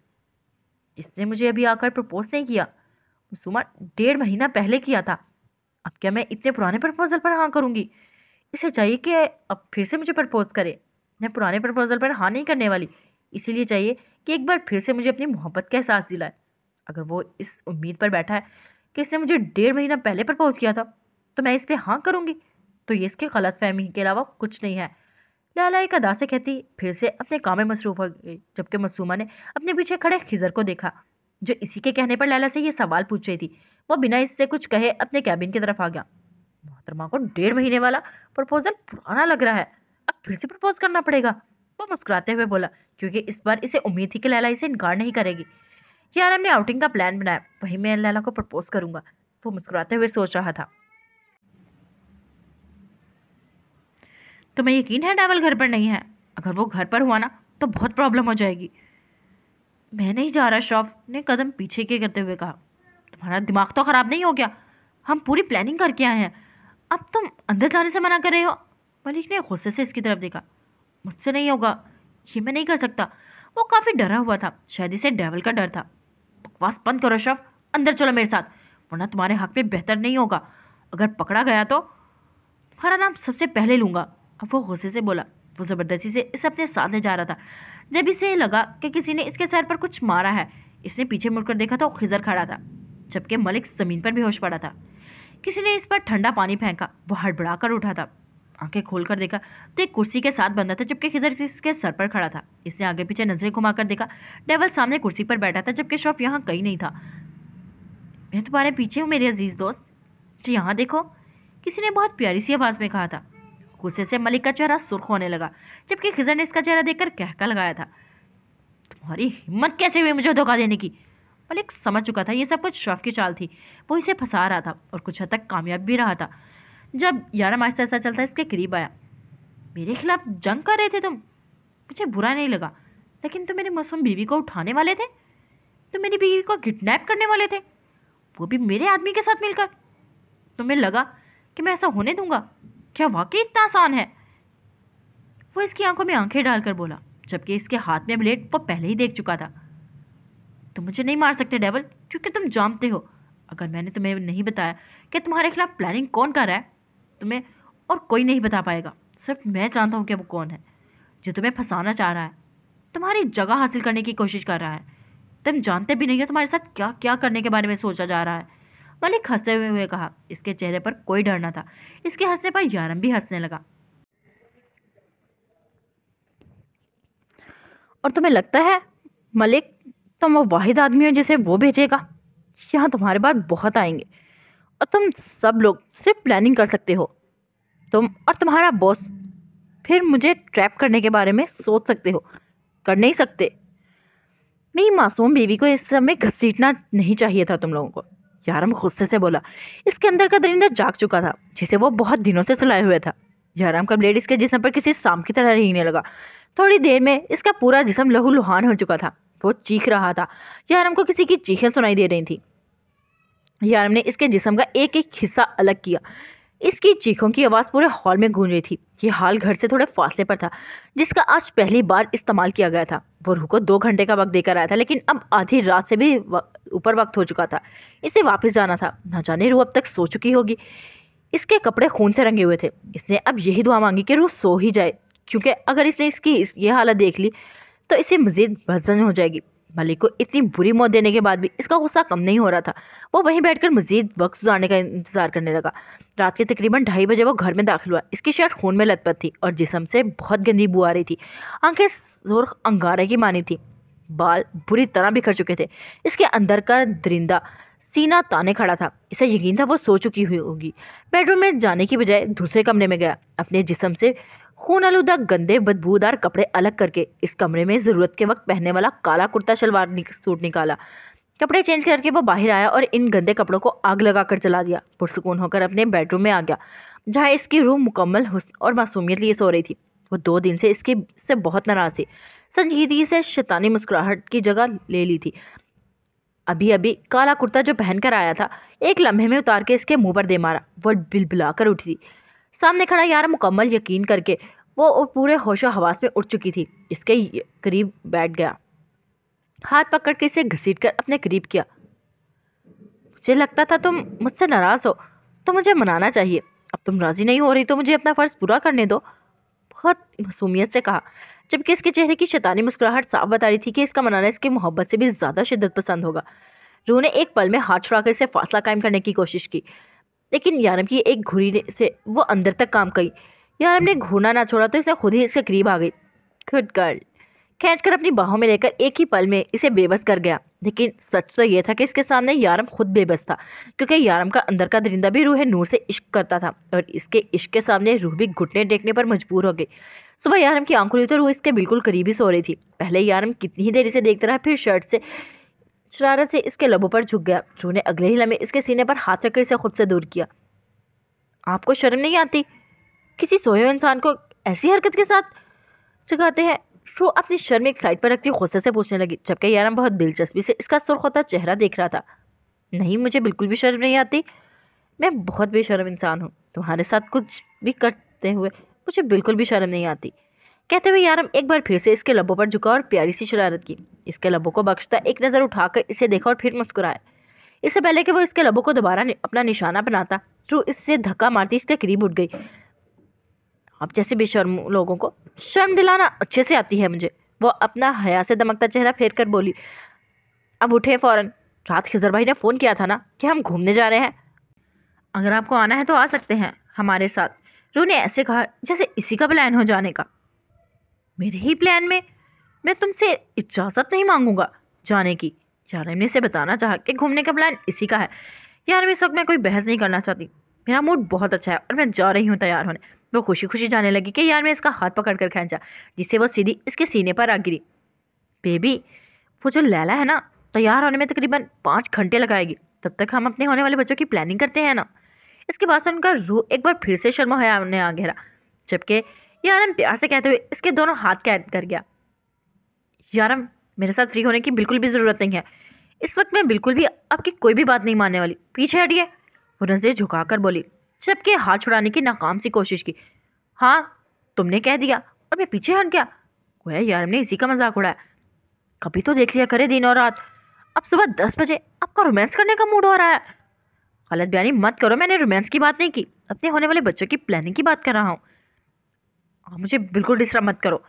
[SPEAKER 1] इसने मुझे अभी आकर प्रपोज नहीं किया, मसूमा 1.5 महीना पहले किया था। अब क्या मैं इतने पुराने प्रपोजल पर हाँ करूँगी? इसे चाहिए कि अब फिर से मुझे प्रपोज करे। मैं पुराने प्रपोजल पर हाँ नहीं करने वाली, इसीलिए चाहिए कि एक बार फिर से मुझे अपनी मोहब्बत का एहसास दिलाए। अगर वो इस उम्मीद पर बैठा है कि इसने मुझे 1.5 महीना पहले प्रपोज किया था, तो मैं इस पर हाँ करूँगी, तो ये इसकी गलतफहमी के अलावा कुछ नहीं है। लाला एक अदा से कहती फिर से अपने काम में मसरूफ हो गई, जबकि मसूमा ने अपने पीछे खड़े खिजर को देखा, जो इसी के कहने पर लैला से ये सवाल पूछ रही थी। वो बिना इससे कुछ कहे अपने कैबिन की तरफ आ गया। मोहतरमा को 1.5 महीने वाला प्रपोजल पुराना लग रहा है, अब फिर से प्रपोज करना पड़ेगा। वो मुस्कुराते हुए बोला, क्योंकि इस बार इसे उम्मीद थी कि लैला इसे इनकार नहीं करेगी। यार हमने आउटिंग का प्लान बनाया, वही मैं लैला को प्रपोज करूंगा। वो मुस्कुराते हुए सोच रहा था। तुम्हें यकीन है डेवल घर पर नहीं है? अगर वो घर पर हुआ ना तो बहुत प्रॉब्लम हो जाएगी। मैं नहीं जा रहा, शॉफ ने कदम पीछे के करते हुए कहा। तुम्हारा दिमाग तो खराब नहीं हो गया? हम पूरी प्लानिंग करके आए हैं, अब तुम अंदर जाने से मना कर रहे हो? मलिक ने गुस्से से इसकी तरफ देखा। मुझसे नहीं होगा, ये मैं नहीं कर सकता। वो काफ़ी डरा हुआ था, शायद इसे डेवल का डर था। बकवास बंद करो शफ, अंदर चलो मेरे साथ, वरना तुम्हारे हक में बेहतर नहीं होगा। अगर पकड़ा गया तो तुम्हारा नाम सबसे पहले लूँगा। अब वो गुस्से से बोला। वो ज़बरदस्ती से इसे अपने साथ ले जा रहा था। जब इसे लगा कि किसी ने इसके सर पर कुछ मारा है, इसने पीछे मुड़कर देखा तो खिजर खड़ा था, जबकि मलिक ज़मीन पर बेहोश पड़ा था। किसी ने इस पर ठंडा पानी फेंका। वो हड़बड़ा कर उठा था। आंखें खोलकर देखा तो एक कुर्सी के साथ बंधा था, जबकि खिजर इसके सर पर खड़ा था। इसने आगे पीछे नजरें घुमाकर देखा। डेवल सामने कुर्सी पर बैठा था, जबकि शॉफ यहाँ कहीं नहीं था। मैं तुम्हारे पीछे हूँ मेरे अजीज दोस्त, तो यहाँ देखो, किसी ने बहुत प्यारी सी आवाज में कहा था। गुस्से से मलिक का चेहरा सुर्ख होने लगा, जबकि खिजर ने इसका चेहरा देखकर कहका लगाया था। तुम्हारी हिम्मत कैसे हुई मुझे धोखा देने की? मलिक समझ चुका था ये सब कुछ शॉफ की चाल थी। वो इसे फंसा रहा था और कुछ हद तक कामयाब भी रहा था। जब यारम आहिस्ता आहिस्ता चलता इसके करीब आया। मेरे खिलाफ जंग कर रहे थे तुम? मुझे बुरा नहीं लगा, लेकिन तुम मेरी मासूम बीवी को उठाने वाले थे। तुम मेरी बीवी को किडनैप करने वाले थे, वो भी मेरे आदमी के साथ मिलकर। तुम्हें लगा कि मैं ऐसा होने दूंगा? क्या वाकई इतना आसान है? वो इसकी आंखों में आंखें डालकर बोला, जबकि इसके हाथ में ब्लेड वो पहले ही देख चुका था। तुम मुझे नहीं मार सकते डेवल, क्योंकि तुम जानते हो अगर मैंने तुम्हें नहीं बताया कि तुम्हारे खिलाफ प्लानिंग कौन कर रहा है, तुम्हें और कोई नहीं बता पाएगा। सिर्फ मैं जानता हूँ कि वो कौन है जो तुम्हें फंसाना चाह रहा है, तुम्हारी जगह हासिल करने की कोशिश कर रहा है। तुम जानते भी नहीं हो तुम्हारे साथ क्या क्या करने के बारे में सोचा जा रहा है। मलिक हंसते हुए कहा। इसके चेहरे पर कोई डर न था। इसके हंसने पर यारम भी हंसने लगा। और तुम्हें लगता है मलिक तुम वो वाहिद आदमी हो जिसे वो भेजेगा? यहाँ तुम्हारे बाद बहुत आएंगे और तुम सब लोग सिर्फ प्लानिंग कर सकते हो। तुम और तुम्हारा बॉस फिर मुझे ट्रैप करने के बारे में सोच सकते हो, कर नहीं सकते। मेरी मासूम बीवी को इस समय घसीटना नहीं चाहिए था तुम लोगों को, यारम गुस्से से बोला। इसके अंदर का दरिंदा जाग चुका था, जिसे वो बहुत दिनों से सुलाए हुए था। यारम का ब्लेड इसके जिस्म पर किसी सांप की तरह रेंगने लगा। थोड़ी देर में इसका पूरा जिस्म लहूलुहान हो चुका था। वो चीख रहा था। यारम को किसी की चीखें सुनाई दे रही थी। यारम ने इसके जिस्म का एक एक हिस्सा अलग किया। इसकी चीखों की आवाज़ पूरे हॉल में गूंज रही थी। ये हॉल घर से थोड़े फासले पर था, जिसका आज पहली बार इस्तेमाल किया गया था। वो रूह को 2 घंटे का वक्त देकर आया था, लेकिन अब आधी रात से भी ऊपर वक्त हो चुका था। इसे वापस जाना था। न जाने रूह अब तक सो चुकी होगी। इसके कपड़े खून से रंगे हुए थे। इसने अब यही दुआ मांगी कि रूह सो ही जाए, क्योंकि अगर इसने इसकी ये हालत देख ली तो इसे मज़ीद भजन हो जाएगी। मलिक को इतनी बुरी मौत देने के बाद भी इसका गुस्सा कम नहीं हो रहा था। वो वहीं बैठकर मज़ीद वक्त गुजारने का इंतजार करने लगा। रात के तकरीबन 2:30 बजे वो घर में दाखिल हुआ। इसकी शर्ट खून में लथपथ थी और जिस्म से बहुत गंदी बू आ रही थी। आंखें सुर्ख अंगारे की मानी थी। बाल बुरी तरह बिखर चुके थे। इसके अंदर का दरिंदा सीना ताने खड़ा था। इसे यकीन था वो सो चुकी हुई होगी। बेडरूम में जाने की बजाय दूसरे कमरे में गया। अपने जिस्म से खून आलूदा गंदे बदबूदार कपड़े अलग करके इस कमरे में ज़रूरत के वक्त पहनने वाला काला कुर्ता शलवार सूट निकाला। कपड़े चेंज करके वो बाहर आया और इन गंदे कपड़ों को आग लगाकर जला दिया। पुरसुकून होकर अपने बेडरूम में आ गया, जहाँ इसकी रूह मुकम्मल हुस्न और मासूमियत लिए सो रही थी। वो 2 दिन से इससे बहुत नाराज़ थी। संजीदगी से शैतानी मुस्कुराहट की जगह ले ली थी। अभी अभी काला कुर्ता जो पहन कर आया था, एक लम्हे में उतार के इसके मुंह पर दे मारा। वो बिलबिला कर उठी थी। सामने खड़ा यार मुकम्मल यकीन करके वो पूरे होशो हवास में उठ चुकी थी। इसके करीब बैठ गया, हाथ पकड़ के इसे घसीट कर अपने करीब किया। मुझे लगता था तुम मुझसे नाराज़ हो, तो मुझे मनाना चाहिए। अब तुम राज़ी नहीं हो रही तो मुझे अपना फ़र्ज़ पूरा करने दो, बहुत मासूमियत से कहा, जबकि इसके चेहरे की शैतानी मुस्कुराहट साफ बता रही थी कि इसका मनाना इसकी मोहब्बत से भी ज़्यादा शिद्दत पसंद होगा। रूह ने एक पल में हाथ छुड़ाकर इसे फासला कायम करने की कोशिश की, लेकिन यारम की एक घुरी से वो अंदर तक काम गई। यारम ने घूरना ना छोड़ा तो इसने खुद ही इसके करीब आ गई। गुड गर्ल खींचकर अपनी बाहों में लेकर एक ही पल में इसे बेबस कर गया। लेकिन सच तो यह था कि इसके सामने यारम खुद बेबस था, क्योंकि यारम का अंदर का दरिंदा भी रूह नूर से इश्क करता था और इसके इश्क के सामने रूह भी घुटने टेकने पर मजबूर हो गई। सुबह यारम की आंख खुली तो रूह इसके बिल्कुल करीब ही सो रही थी। पहले यारम कितनी ही देर इसे देखता रहा, फिर शरारत से इसके लबों पर झुक गया। रूह ने अगले ही लम्हे इसके सीने पर हाथ रखकर इसे खुद से दूर किया। आपको शर्म नहीं आती? किसी सोए हुए इंसान को ऐसी हरकत के साथ जगाते हैं? रूह अपनी शर्म एक साइड पर रखती गुस्से से पूछने लगी, जबकि यारम बहुत दिलचस्पी से इसका सुर्ख होता चेहरा देख रहा था। नहीं, मुझे बिल्कुल भी शर्म नहीं आती। मैं बहुत बेशर्म इंसान हूँ। तुम्हारे साथ कुछ भी करते हुए मुझे बिल्कुल भी शर्म नहीं आती। कहते हुए यारम एक बार फिर से इसके लबों पर झुका और प्यारी सी शरारत की। इसके लबों को बख्शता एक नज़र उठाकर इसे देखा और फिर मुस्कुराया। इससे पहले कि वो इसके लबों को दोबारा अपना निशाना बनाता, रूह इससे धक्का मारती इसके करीब उठ गई। आप जैसे बेशर्म लोगों को शर्म दिलाना अच्छे से आती है मुझे। वो अपना हया से दमकता चेहरा फेर कर बोली। अब उठे फ़ौरन। रात खिजर भाई ने फ़ोन किया था ना कि हम घूमने जा रहे हैं। अगर आपको आना है तो आ सकते हैं हमारे साथ। रूह ने ऐसे कहा जैसे इसी का प्लान हो जाने का। मेरे ही प्लान में? मैं तुमसे इजाज़त नहीं मांगूंगा जाने की। यारम ने इसे बताना चाहा कि घूमने का प्लान इसी का है। यार इस वक्त मैं कोई बहस नहीं करना चाहती। मेरा मूड बहुत अच्छा है और मैं जा रही हूँ तैयार होने। वो खुशी खुशी जाने लगी कि यार मैं इसका हाथ पकड़ कर खींचा, जिससे वो सीधी इसके सीने पर आ गिरी। बेबी, वो जो लैला है ना, तैयार होने में तकरीबन 5 घंटे लगाएगी। तब तक हम अपने होने वाले बच्चों की प्लानिंग करते हैं ना। इसके बाद सुनकर उनका रूह एक बार फिर से शर्मोहया ने आ घेरा, जबकि यारम प्यार से कहते हुए इसके दोनों हाथ कैद कर गया। यारम, मेरे साथ फ्री होने की बिल्कुल भी ज़रूरत नहीं है। इस वक्त मैं बिल्कुल भी आपकी कोई भी बात नहीं मानने वाली। पीछे हटिए, वो नजरें झुकाकर बोली, जबकि हाथ छुड़ाने की नाकाम सी कोशिश की। हाँ, तुमने कह दिया और मैं पीछे हट गया। गोया यारम ने इसी का मजाक उड़ाया। कभी तो देख लिया करे दिन और रात। अब सुबह 10 बजे आपका रोमांस करने का मूड हो रहा है। गलत बयानी मत करो, मैंने रोमांस की बात नहीं की, अपने होने वाले बच्चों की प्लानिंग की बात कर रहा हूँ। मुझे बिल्कुल डिस्टर्ब मत करो।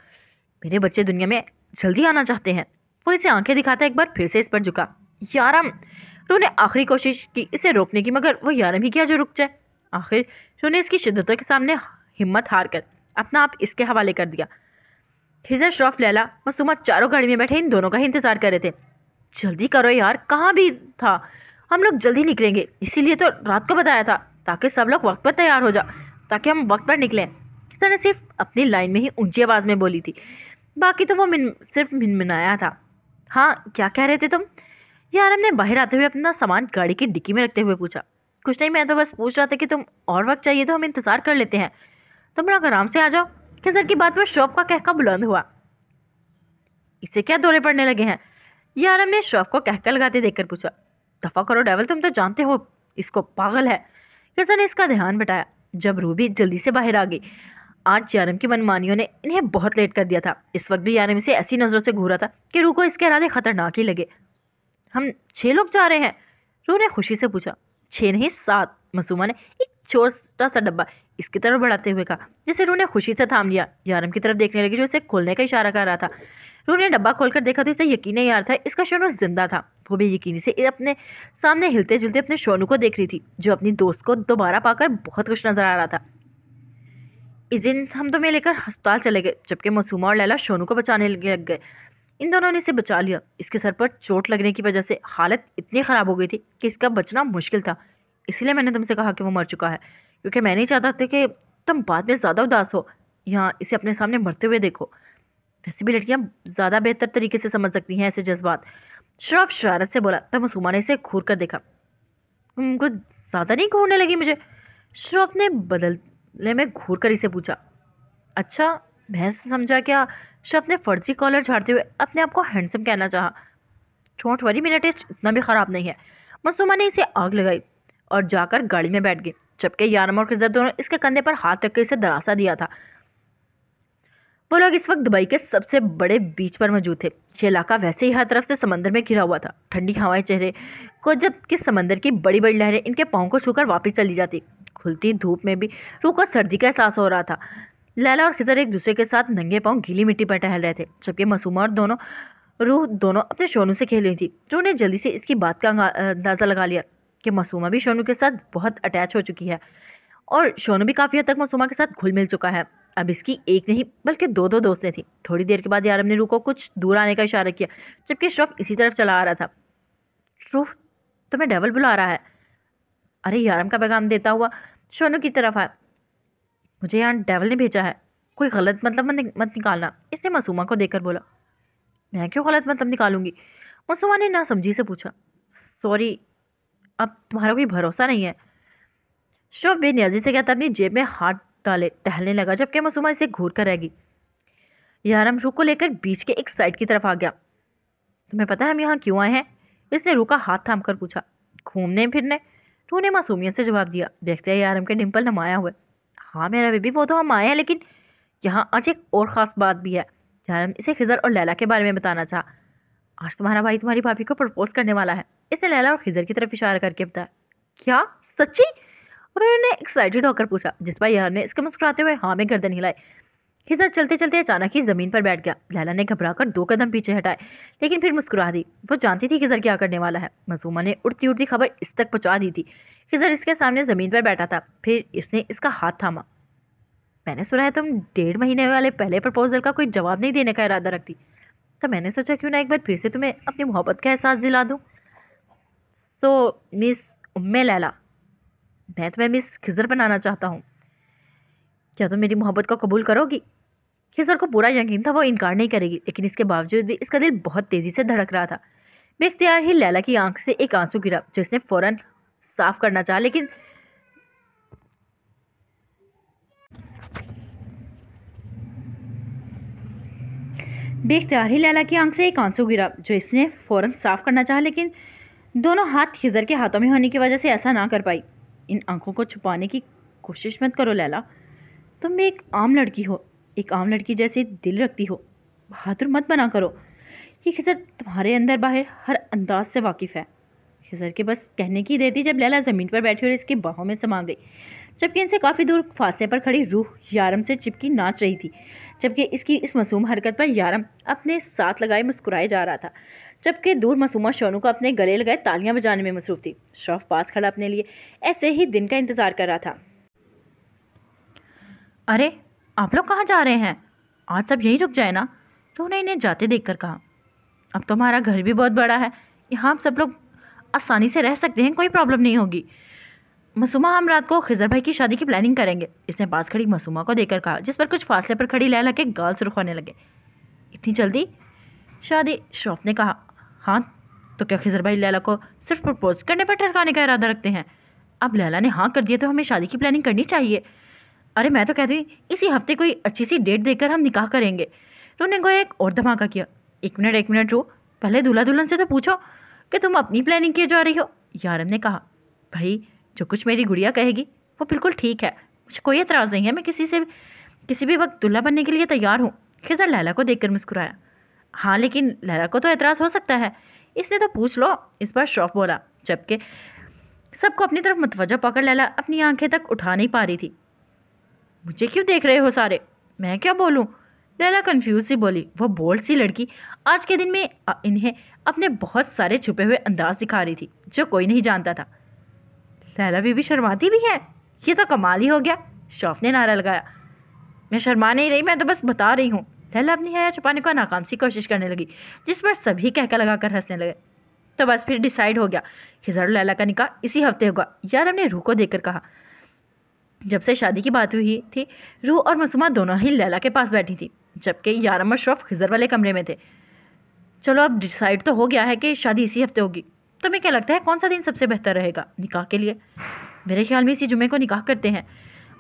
[SPEAKER 1] मेरे बच्चे दुनिया में जल्दी आना चाहते हैं। वो इसे आंखें दिखाता एक बार फिर से इस पर झुका। यारम, रू ने आखिरी कोशिश की इसे रोकने की, मगर वो यारम ही किया जो रुक जाए। आखिर रू ने इसकी शिद्दतों के सामने हिम्मत हार कर अपना आप इसके हवाले कर दिया। खिजर, शौफ, लैला, मासूमा चारों गाड़ी में बैठे इन दोनों का ही इंतजार कर रहे थे। जल्दी करो यार, कहाँ भी था। हम लोग जल्दी निकलेंगे, इसीलिए तो रात को बताया था, ताकि सब लोग वक्त पर तैयार हो जाओ, ताकि हम वक्त पर निकलें। खिजर ने सिर्फ अपनी लाइन में ही ऊंची आवाज़ में बोली थी, बाकी तो वो सिर्फ मिनमिनाया था। हाँ, क्या कह रहे थे तुम? यारम ने बाहर आते हुए अपना सामान गाड़ी की डिक्की में रखते हुए पूछा। कुछ नहीं, मैं तो बस पूछ रहा था कि तुम और वक्त चाहिए तो हम इंतज़ार कर लेते हैं। तुम लोग आराम से आ जाओ। खिजर की बात पर शौफ का कहका बुलंद हुआ। इसे क्या दौरे पड़ने लगे हैं? यारम ने शौफ को कहका लगाते देखकर पूछा। दफा करो डेविल, तुम तो जानते हो इसको, पागल है। खिजर ने इसका ध्यान बटाया जब रूबी जल्दी से बाहर आ गई। आज यारम की मनमानियों ने इन्हें बहुत लेट कर दिया था। इस वक्त भी यारम इसे ऐसी नज़रों से घूरा था कि रूह को इसके इरादे खतरनाक ही लगे। हम 6 लोग जा रहे हैं? रूह ने खुशी से पूछा। 6 नहीं, 7। मासूमा ने एक छोटा सा डब्बा इसकी तरफ बढ़ाते हुए कहा, जिसे रूह ने खुशी से थाम लिया। यारम की तरफ देखने लगी जो इसे खोलने का इशारा कर रहा था। रूह ने डब्बा खोलकर देखा तो इसे यकीन नहीं आ रहा था इसका शोनू जिंदा था। वो भी यकीनी से अपने सामने हिलते जुलते अपने शोनू को देख रही थी, जो अपनी दोस्त को दोबारा पाकर बहुत खुश नजर आ रहा था। इस दिन हम तुम्हें लेकर अस्पताल चले गए, जबकि मासूमा और लैला शोनू को बचाने लग गए। इन दोनों ने इसे बचा लिया। इसके सर पर चोट लगने की वजह से हालत इतनी ख़राब हो गई थी कि इसका बचना मुश्किल था। इसीलिए मैंने तुमसे कहा कि वो मर चुका है, क्योंकि मैं नहीं चाहता था कि तुम बाद में ज़्यादा उदास हो। यहाँ इसे अपने सामने मरते हुए देखो। वैसे भी लड़कियाँ ज़्यादा बेहतर तरीके से समझ सकती हैं ऐसे जज्बात। शराफ शरारत से बोला, तब मासूमा ने इसे घूर कर देखा। कुछ ज़्यादा नहीं घूरने लगी मुझे? शराफ ने बदले में घूर कर इसे पूछा। अच्छा, मैं समझा क्या? शराफ ने फर्जी कॉलर झाड़ते हुए अपने आप को हैंडसम कहना चाहा। डोंट वरी, मेरा टेस्ट इतना भी ख़राब नहीं है। मासूमा ने इसे आग लगाई और जाकर गाड़ी में बैठ गई, जबकि यारम और खिजर दोनों इसके कंधे पर हाथ रखकर इसे दिलासा दिया था। वो लोग इस वक्त दुबई के सबसे बड़े बीच पर मौजूद थे। ये इलाका वैसे ही हर तरफ से समंदर में घिरा हुआ था। ठंडी हवाएं चेहरे को, जबकि समंदर की बड़ी बड़ी लहरें इनके पाँव को छूकर वापस चली जाती। खुलती धूप में भी रूह को सर्दी का एहसास हो रहा था। लैला और खिजर एक दूसरे के साथ नंगे पाँव गीली मिट्टी पर टहल रहे थे, जबकि मासूमा और रूह दोनों अपने शोनू से खेल रही थी। रूह ने जल्दी से इसकी बात का अंदाज़ा लगा लिया कि मासूमा भी शोनू के साथ बहुत अटैच हो चुकी है और शोनू भी काफ़ी हद तक मासूमा के साथ घुल मिल चुका है। अब इसकी एक नहीं बल्कि दो दोस्तें थी। थोड़ी देर के बाद यारम ने रूह को कुछ दूर आने का इशारा किया, जबकि शौफ इसी तरफ चला आ रहा था। रूह, तुम्हें डेविल बुला रहा है। अरे, यारम का पैगाम देता हुआ शोनू की तरफ आया। मुझे यहाँ डेविल ने भेजा है, कोई गलत मतलब मत निकालना, इसने मासूमा को देखकर बोला। मैं क्यों गलत मतलब निकालूंगी? मासूमा ने ना समझी से पूछा। सॉरी, अब तुम्हारा कोई भरोसा नहीं है। शौफ बेनियाजी से कहता अपनी जेब में हाथ डाले टहलने लगा, जबकि मासूमा इसे घूर कर रह गई। यारम रूह को लेकर बीच के एक साइड की तरफ आ गया। तुम्हें पता है हम यहाँ क्यों आए हैं? इसने रूह का हाथ थाम कर पूछा। घूमने फिरने, रूह ने मासूमियत से जवाब दिया। देखते हैं यारम के डिंपल नमाया हुए। हाँ मेरा बेबी, वो तो हम आए हैं, लेकिन यहाँ आज एक और ख़ास बात भी है। यारम इसे खिजर और लैला के बारे में बताना चाहा। आज तुम्हारा भाई तुम्हारी भाभी को प्रपोज करने वाला है, इसने लैला और खिजर की तरफ इशारा करके बताया। क्या, सच्ची? और उन्होंने एक्साइटेड होकर पूछा, जिस पर यार ने इसके मुस्कुराते हुए हाँ में गर्दन हिलाई। खिज़र चलते चलते अचानक ही ज़मीन पर बैठ गया। लैला ने घबराकर 2 कदम पीछे हटाए, लेकिन फिर मुस्कुरा दी। वो जानती थी खिज़र क्या करने वाला है। मासूमा ने उड़ती उड़ती खबर इस तक पहुंचा दी थी। खिज़र इसके सामने ज़मीन पर बैठा था। फिर इसने इसका हाथ थामा। मैंने सुना है तुम 1.5 महीने वाले पहले प्रपोजल का कोई जवाब नहीं देने का इरादा रखती, तो मैंने सोचा क्यों ना एक बार फिर से तुम्हें अपनी मोहब्बत का एहसास दिला दूँ। सो मिस उम्मे लैला, मैं तुम्हें मिस खिज़र बनाना चाहता हूँ। क्या तुम मेरी मोहब्बत को कबूल करोगी? खिज़र को पूरा यकीन था वो इनकार नहीं करेगी, लेकिन इसके बावजूद भी इसका दिल बहुत तेज़ी से धड़क रहा था। बेख्तियार ही लैला की आंख से एक आंसू गिरा, जो इसने फौरन साफ करना चाहा, लेकिन दोनों हाथ खिज़र के हाथों में होने की वजह से ऐसा ना कर पाई। इन आंखों को छुपाने की कोशिश मत करो लैला, तुम एक आम लड़की हो, एक आम लड़की जैसे दिल रखती हो, बहादुर मत बना करो। ये खिज़र तुम्हारे अंदर बाहर हर अंदाज से वाकिफ़ है। खिज़र के बस कहने की देर थी जब लैला ज़मीन पर बैठी और इसकी बाहों में समा गई, जबकि इनसे काफ़ी दूर फासले पर खड़ी रूह यारम से चिपकी नाच रही थी, जबकि इसकी इस मासूम हरकत पर यारम अपने साथ लगाए मुस्कुराए जा रहा था, जबकि दूर मासूमा शोनू को अपने गले लगाए तालियां बजाने में मसरूफ़ थी। शरफ पास खड़ा अपने लिए ऐसे ही दिन का इंतज़ार कर रहा था। अरे आप लोग कहाँ जा रहे हैं? आज सब यहीं रुक जाए ना, तो उन्हें इन्हें जाते देखकर कहा। अब तो हमारा घर भी बहुत बड़ा है, यहाँ हम सब लोग आसानी से रह सकते हैं, कोई प्रॉब्लम नहीं होगी। मासूमा, हम रात को खिज़र भाई की शादी की प्लानिंग करेंगे, इसने पास खड़ी मासूमा को देकर कहा, जिस पर कुछ फासले पर खड़ी लैला के गाल सुर्ख होने लगे। इतनी जल्दी शादी? शरफ ने कहा। हाँ, तो क्या खिज़र भाई लैला को सिर्फ प्रपोज करने पर ठहराने का इरादा रखते हैं? अब लैला ने हाँ कर दिया तो हमें शादी की प्लानिंग करनी चाहिए। अरे मैं तो कहती इसी हफ्ते कोई अच्छी सी डेट देकर हम निकाह करेंगे। रोने को एक और धमाका किया। एक मिनट रो, पहले दूल्हा दुल्हन से तो पूछो कि तुम अपनी प्लानिंग किए जा रही हो। यारम ने कहा। भाई जो कुछ मेरी गुड़िया कहेगी वो बिल्कुल ठीक है, मुझे कोई एतराज़ नहीं है, मैं किसी भी वक्त दूल्हा बनने के लिए तैयार हूँ। खिज़र लैला को देखकर मुस्कुराया। हाँ लेकिन लैला को तो एतराज़ हो सकता है, इसने तो पूछ लो, इस बार शौफ बोला, जबकि सबको अपनी तरफ मुतवज्जो पाकर लैला अपनी आंखें तक उठा नहीं पा रही थी। मुझे क्यों देख रहे हो सारे, मैं क्या बोलूँ? लैला कंफ्यूज सी बोली। वो बोल्ड सी लड़की आज के दिन में इन्हें अपने बहुत सारे छुपे हुए अंदाज दिखा रही थी जो कोई नहीं जानता था। लैला बीबी शर्माती भी है, ये तो कमाल ही हो गया, शौफ ने नारा लगाया। मैं शर्मा नहीं रही, मैं तो बस बता रही हूँ। लैला अपनी हया छुपाने को नाकाम सी कोशिश करने लगी, जिस पर सभी कहका लगाकर हंसने लगे। तो बस फिर डिसाइड हो गया, खिज़र और लैला का निकाह इसी हफ्ते होगा। यारम ने रूह को देखकर कहा। जब से शादी की बात हुई थी, रूह और मासूमा दोनों ही लैला के पास बैठी थी, जबकि यारम और शौफ खिज़र वाले कमरे में थे। चलो अब डिसाइड तो हो गया है कि शादी इसी हफ्ते होगी। तुम्हें क्या लगता है कौन सा दिन सबसे बेहतर रहेगा निकाह के लिए? मेरे ख्याल में इसी जुमे को निकाह करते हैं,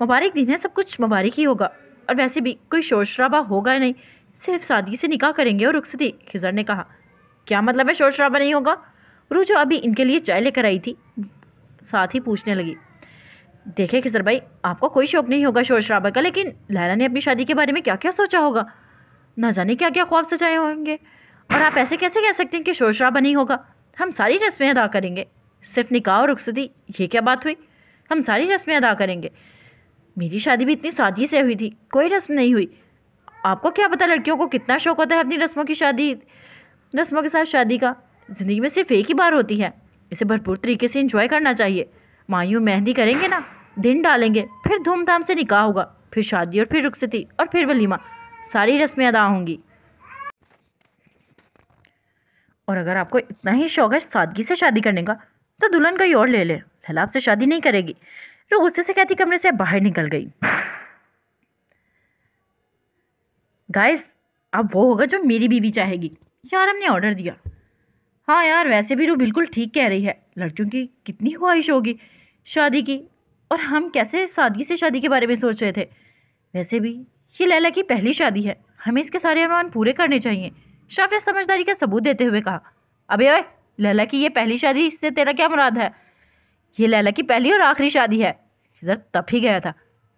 [SPEAKER 1] मुबारक दिन है, सब कुछ मुबारक ही होगा, और वैसे भी कोई शोर शराबा होगा नहीं, सिर्फ सादगी से निकाह करेंगे और रुखसती। खिज़र ने कहा। क्या मतलब है शोर शराबा नहीं होगा? रूह जो अभी इनके लिए चाय लेकर आई थी साथ ही पूछने लगी। देखे खिज़र भाई, आपको कोई शौक नहीं होगा शोर शराबा का, लेकिन लैला ने अपनी शादी के बारे में क्या क्या सोचा होगा, ना जाने क्या क्या ख्वाब सजाए होंगे, और आप ऐसे कैसे कह सकते हैं कि शोर शराबा नहीं होगा? हम सारी रस्में अदा करेंगे, सिर्फ निकाह और रुखसती, ये क्या बात हुई? हम सारी रस्में अदा करेंगे। मेरी शादी भी इतनी सादगी से हुई थी, कोई रस्म नहीं हुई। आपको क्या पता लड़कियों को कितना शौक होता है अपनी रस्मों के साथ शादी का। ज़िंदगी में सिर्फ एक ही बार होती है, इसे भरपूर तरीके से एंजॉय करना चाहिए। मायूं मेहंदी करेंगे ना, दिन डालेंगे, फिर धूमधाम से निकाह होगा, फिर शादी और फिर रुखसती और फिर वलीमा, सारी रस्में अदा होंगी। और अगर आपको इतना ही शौक है सादगी से शादी करने का, तो दुल्हन कोई और ले ले, लैला आपसे शादी नहीं करेगी। रूह गुस्से से कहती कमरे से बाहर निकल गई। गाइस, अब वो होगा जो मेरी बीवी चाहेगी, यारम ने ऑर्डर दिया। हाँ यार, वैसे भी रूह बिल्कुल ठीक कह रही है, लड़कियों की कितनी ख्वाहिश होगी शादी की, और हम कैसे सादगी से शादी के बारे में सोच रहे थे। वैसे भी ये लैला की पहली शादी है, हमें इसके सारे अरमान पूरे करने चाहिए। शौफ ने समझदारी का सबूत देते हुए कहा। अबे ओए, लैला की ये पहली शादी, इससे तेरा क्या मुराद है? ये लैला की पहली और आखिरी शादी है। खिज़र तब ही गया था।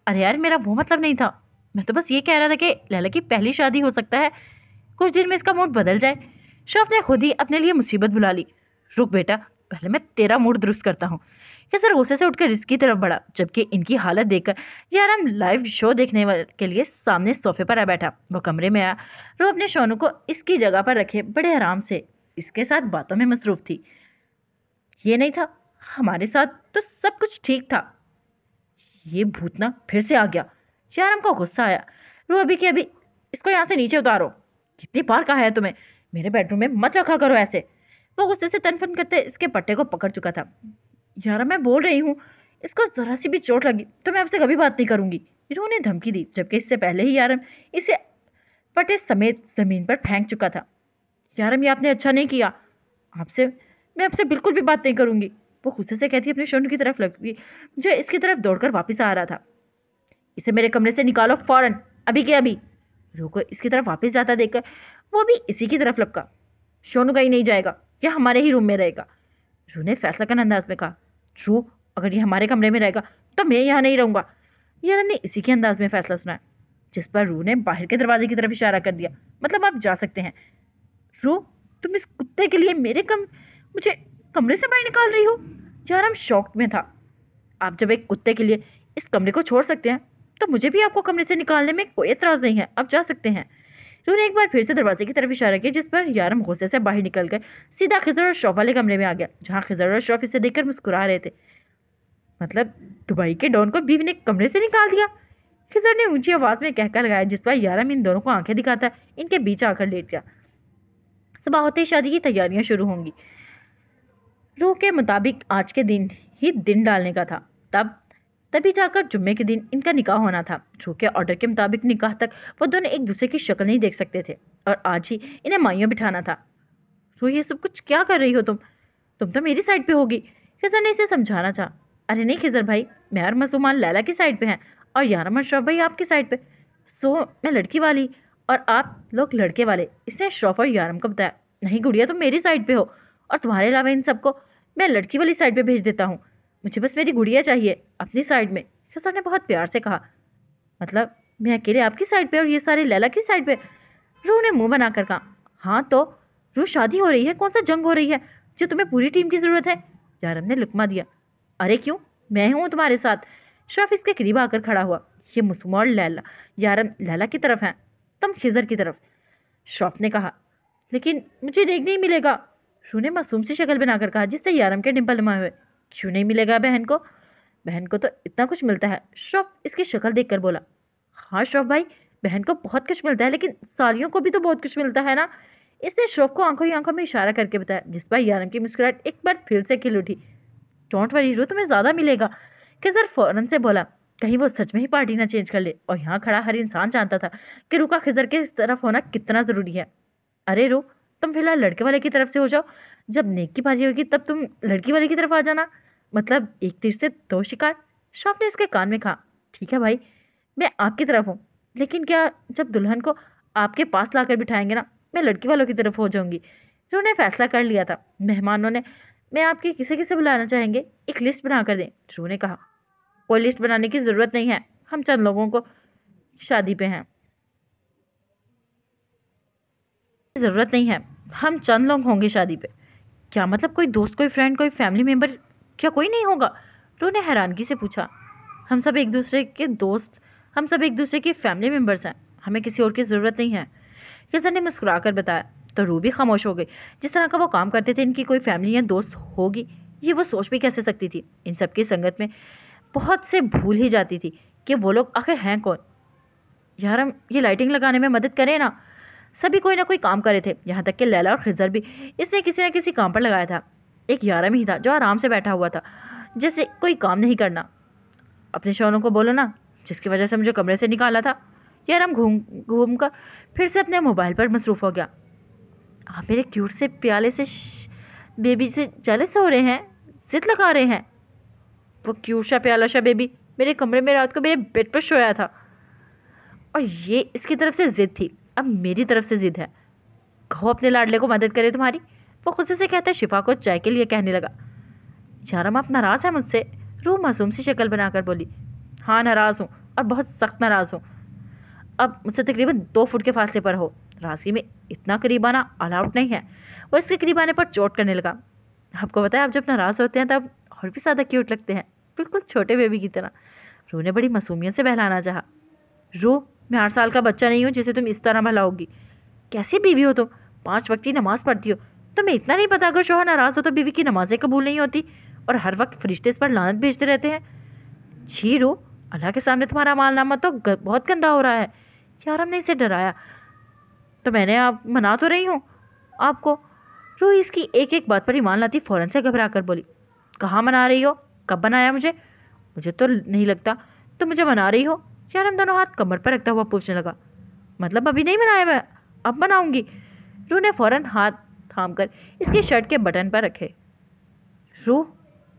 [SPEAKER 1] अरे यार, मेरा वो मतलब नहीं था, मैं तो बस ये कह रहा था कि लैला की पहली शादी हो सकता है कुछ दिन में इसका मूड बदल जाए। शौफ ने खुद ही अपने लिए मुसीबत बुला ली। रुक बेटा, पहले मैं तेरा मूड दुरुस्त करता हूँ। खिजर गुस्से से उठकर इसकी तरफ बढ़ा, जबकि इनकी हालत देखकर यारम लाइव शो देखने के लिए सामने सोफे पर आ बैठा। वो कमरे में आया। रो अपने शोनू को इसकी जगह पर रखे बड़े आराम से इसके साथ बातों में मसरूफ थी। ये नहीं था, हमारे साथ तो सब कुछ ठीक था, ये भूतना फिर से आ गया। यारम को गुस्सा आया। रो अभी के अभी इसको यहाँ से नीचे उतारो। कितनी बार कहा है तुम्हें मेरे बेडरूम में मत रखा करो ऐसे। वो गुस्से से तनफन करते इसके पट्टे को पकड़ चुका था। यार मैं बोल रही हूँ, इसको जरा सी भी चोट लगी तो मैं आपसे कभी बात नहीं करूंगी। रू ने धमकी दी, जबकि इससे पहले ही यारम इसे पट्टे समेत जमीन पर फेंक चुका था। यारम ये आपने अच्छा नहीं किया, मैं आपसे बिल्कुल भी बात नहीं करूंगी। वो गुस्से से कहती अपने शोनू की तरफ लगी, जो इसकी तरफ दौड़कर वापस आ रहा था। इसे मेरे कमरे से निकालो फौरन, अभी के अभी। रू को इसकी तरफ वापस जाता देखकर वो भी इसी की तरफ लपका। शोनू कहीं नहीं जाएगा, यह हमारे ही रूम में रहेगा। रू ने फैसला करने अंदाज में कहा। रू, अगर ये हमारे कमरे में रहेगा तो मैं यहाँ नहीं रहूँगा। यारम ने इसी के अंदाज में फैसला सुनाया, जिस पर रू ने बाहर के दरवाजे की तरफ इशारा कर दिया। मतलब आप जा सकते हैं। रू, तुम इस कुत्ते के लिए मुझे कमरे से बाहर निकाल रही हो? यारम शॉक में था। आप जब एक कुत्ते के लिए इस कमरे को छोड़ सकते हैं तो मुझे भी आपको कमरे से निकालने में कोई एतराज नहीं है, आप जा सकते हैं। रू ने एक बार फिर से दरवाजे की तरफ इशारा किया, जिस पर यारम गुस्से से बाहर निकल कर सीधा खिजर और शौफ वाले कमरे में आ गया, जहाँ खिजर और शौफ इसे देखकर मुस्कुरा रहे थे। मतलब दुबई के डॉन को बीवी ने कमरे से निकाल दिया? खिजर ने ऊंची आवाज में कहकर लगाया, जिस पर यारम इन दोनों को आंखें दिखाता इनके बीच आकर लेट गया। सुबह होते ही शादी की तैयारियां शुरू होंगी। रू के मुताबिक आज के दिन ही दिन डालने का था, तभी जाकर जुम्मे के दिन इनका निकाह होना था। रू के ऑर्डर के मुताबिक निकाह तक वो दोनों एक दूसरे की शक्ल नहीं देख सकते थे, और आज ही इन्हें माइयों बिठाना था। रू, ये सब कुछ क्या कर रही हो तुम तो मेरी साइड पे होगी। खिजर ने इसे समझाना चाहा। अरे नहीं खिजर भाई, मैं और मसूमान लैला की साइड पे हैं और यारम और शौफ भाई आपकी साइड पे। सो मैं लड़की वाली और आप लोग लड़के वाले। इसने शौफ और यारम को बताया। नहीं गुड़िया, तुम मेरी साइड पे हो और तुम्हारे अलावा इन सबको मैं लड़की वाली साइड पे भेज देता हूँ। मुझे बस मेरी गुड़िया चाहिए अपनी साइड में। खिजर ने बहुत प्यार से कहा। मतलब मैं अकेले आपकी साइड पे और ये सारे लैला की साइड पे? रू ने मुंह बनाकर कहा। हाँ तो रू, शादी हो रही है, कौन सा जंग हो रही है जो तुम्हें पूरी टीम की जरूरत है? यारम ने लुकमा दिया। अरे क्यों, मैं हूँ तुम्हारे साथ। शौफ इसके करीब आकर खड़ा हुआ। ये मुसमा और लैला, यारम लैला की तरफ हैं, तुम खिजर की तरफ। शौफ ने कहा। लेकिन मुझे नेक नहीं मिलेगा। रू ने मासूम सी शक्ल बनाकर कहा, जिससे यारम के डिंपल नुमा हुए। क्यों नहीं मिलेगा बहन को तो इतना कुछ मिलता है। शौफ इसकी शक्ल देखकर बोला। हाँ शौफ भाई, बहन को बहुत कुछ मिलता है, लेकिन सालियों को भी तो बहुत कुछ मिलता है ना। इसने शौफ को आंखों ही आंखों में इशारा करके बताया, जिस पर यारम की मुस्कुराहट एक बार फिर से खिल उठी। डोंट वरी रू, तुम्हें ज़्यादा मिलेगा। खिजर फौरन से बोला, कहीं वो सच में ही पार्टी ना चेंज कर ले। और यहाँ खड़ा हर इंसान जानता था कि रू का खिजर के इस तरफ होना कितना ज़रूरी है। अरे रू, तुम फिलहाल लड़के वाले की तरफ से हो जाओ, जब नेक की बारी होगी तब तुम लड़की वाले की तरफ आ जाना। मतलब एक तीर से दो शिकार। शौफ ने इसके कान में कहा। ठीक है भाई, मैं आपकी तरफ हूँ, लेकिन क्या जब दुल्हन को आपके पास लाकर बिठाएंगे ना, मैं लड़की वालों की तरफ हो जाऊंगी। रू ने फैसला कर लिया था। मेहमानों ने मैं आपके किसे किसे बुलाना चाहेंगे, एक लिस्ट बना कर दें। रू ने कहा। कोई लिस्ट बनाने की ज़रूरत नहीं है, हम चंद लोगों को शादी पे हैं। ज़रूरत नहीं है, हम चंद लोग होंगे शादी पे। क्या मतलब कोई दोस्त, कोई फ्रेंड, कोई फैमिली मेम्बर, क्या कोई नहीं होगा? रू ने हैरानगी से पूछा। हम सब एक दूसरे के दोस्त, हम सब एक दूसरे के फैमिली मेम्बर्स हैं, हमें किसी और की ज़रूरत नहीं है। खिजर ने मुस्कुरा कर बताया। तो रू भी खामोश हो गई। जिस तरह का वो काम करते थे, इनकी कोई फैमिली या दोस्त होगी, ये वो सोच भी कैसे सकती थी। इन सब की संगत में बहुत से भूल ही जाती थी कि वो लोग आखिर हैं कौन। यार हम ये लाइटिंग लगाने में मदद करें ना। सभी कोई ना कोई काम कर रहे थे, यहाँ तक कि लैला और खिजर भी इसने किसी न किसी काम पर लगाया था। एक यारम ही था जो आराम से बैठा हुआ था, जैसे कोई काम नहीं करना। अपने शौनों को बोलो ना, जिसकी वजह से मुझे कमरे से निकाला था। यारम घूम कर फिर से अपने मोबाइल पर मसरूफ़ हो गया। आप मेरे क्यूट से प्याले से बेबी से जेलस हो रहे हैं, जिद लगा रहे हैं। वो क्यूट सा प्याला सा बेबी मेरे कमरे में रात को मेरे बेड पर सोया था, और ये इसकी तरफ से जिद थी, अब मेरी तरफ से जिद है। कहो अपने लाडले को मदद करे तुम्हारी। वो खुशी से कहता शिफा को चाय के लिए कहने लगा। यारम आप नाराज़ हैं मुझसे? रूह मासूम सी शक्ल बनाकर बोली। हाँ नाराज़ हूँ, और बहुत सख्त नाराज़ हूँ। अब मुझसे तकरीबन 2 फुट के फासले पर हो। राज़ी में इतना करीब आना अलाउड नहीं है। वो इसके करीब आने पर चोट करने लगा। आपको पता है आप जब नाराज़ होते हैं तब और भी ज़्यादा क्यूट लगते हैं, बिल्कुल छोटे बेबी की तरह। रू ने बड़ी मासूमियत से बहलाना चाहा। रू, मैं 8 साल का बच्चा नहीं हूँ जिसे तुम इस तरह बहलाओगी। कैसी बीवी हो तुम, 5 वक्त की नमाज पढ़ती हो। तुम्हें इतना नहीं पता अगर शौहर नाराज़ हो तो बीवी की नमाजें कबूल नहीं होती और हर वक्त फरिश्ते इस पर लानत भेजते रहते हैं। छी रू, अल्लाह के सामने तुम्हारा मालनामा तो बहुत गंदा हो रहा है। यार हमने इसे डराया तो मैंने आप मना तो रही हूँ आपको। रू इसकी एक एक बात पर ईमान लाती फ़ौरन से घबरा कर बोली, कहाँ मना रही हो, कब बनाया मुझे? मुझे तो नहीं लगता तुम मुझे मना रही हो। यार हम दोनों हाथ कमर पर रखता हुआ पूछने लगा, मतलब अभी नहीं बनाया मैं, अब बनाऊंगी। रू ने फ़ौरन हाथ थाम कर इसकी शर्ट के बटन पर रखे। रू,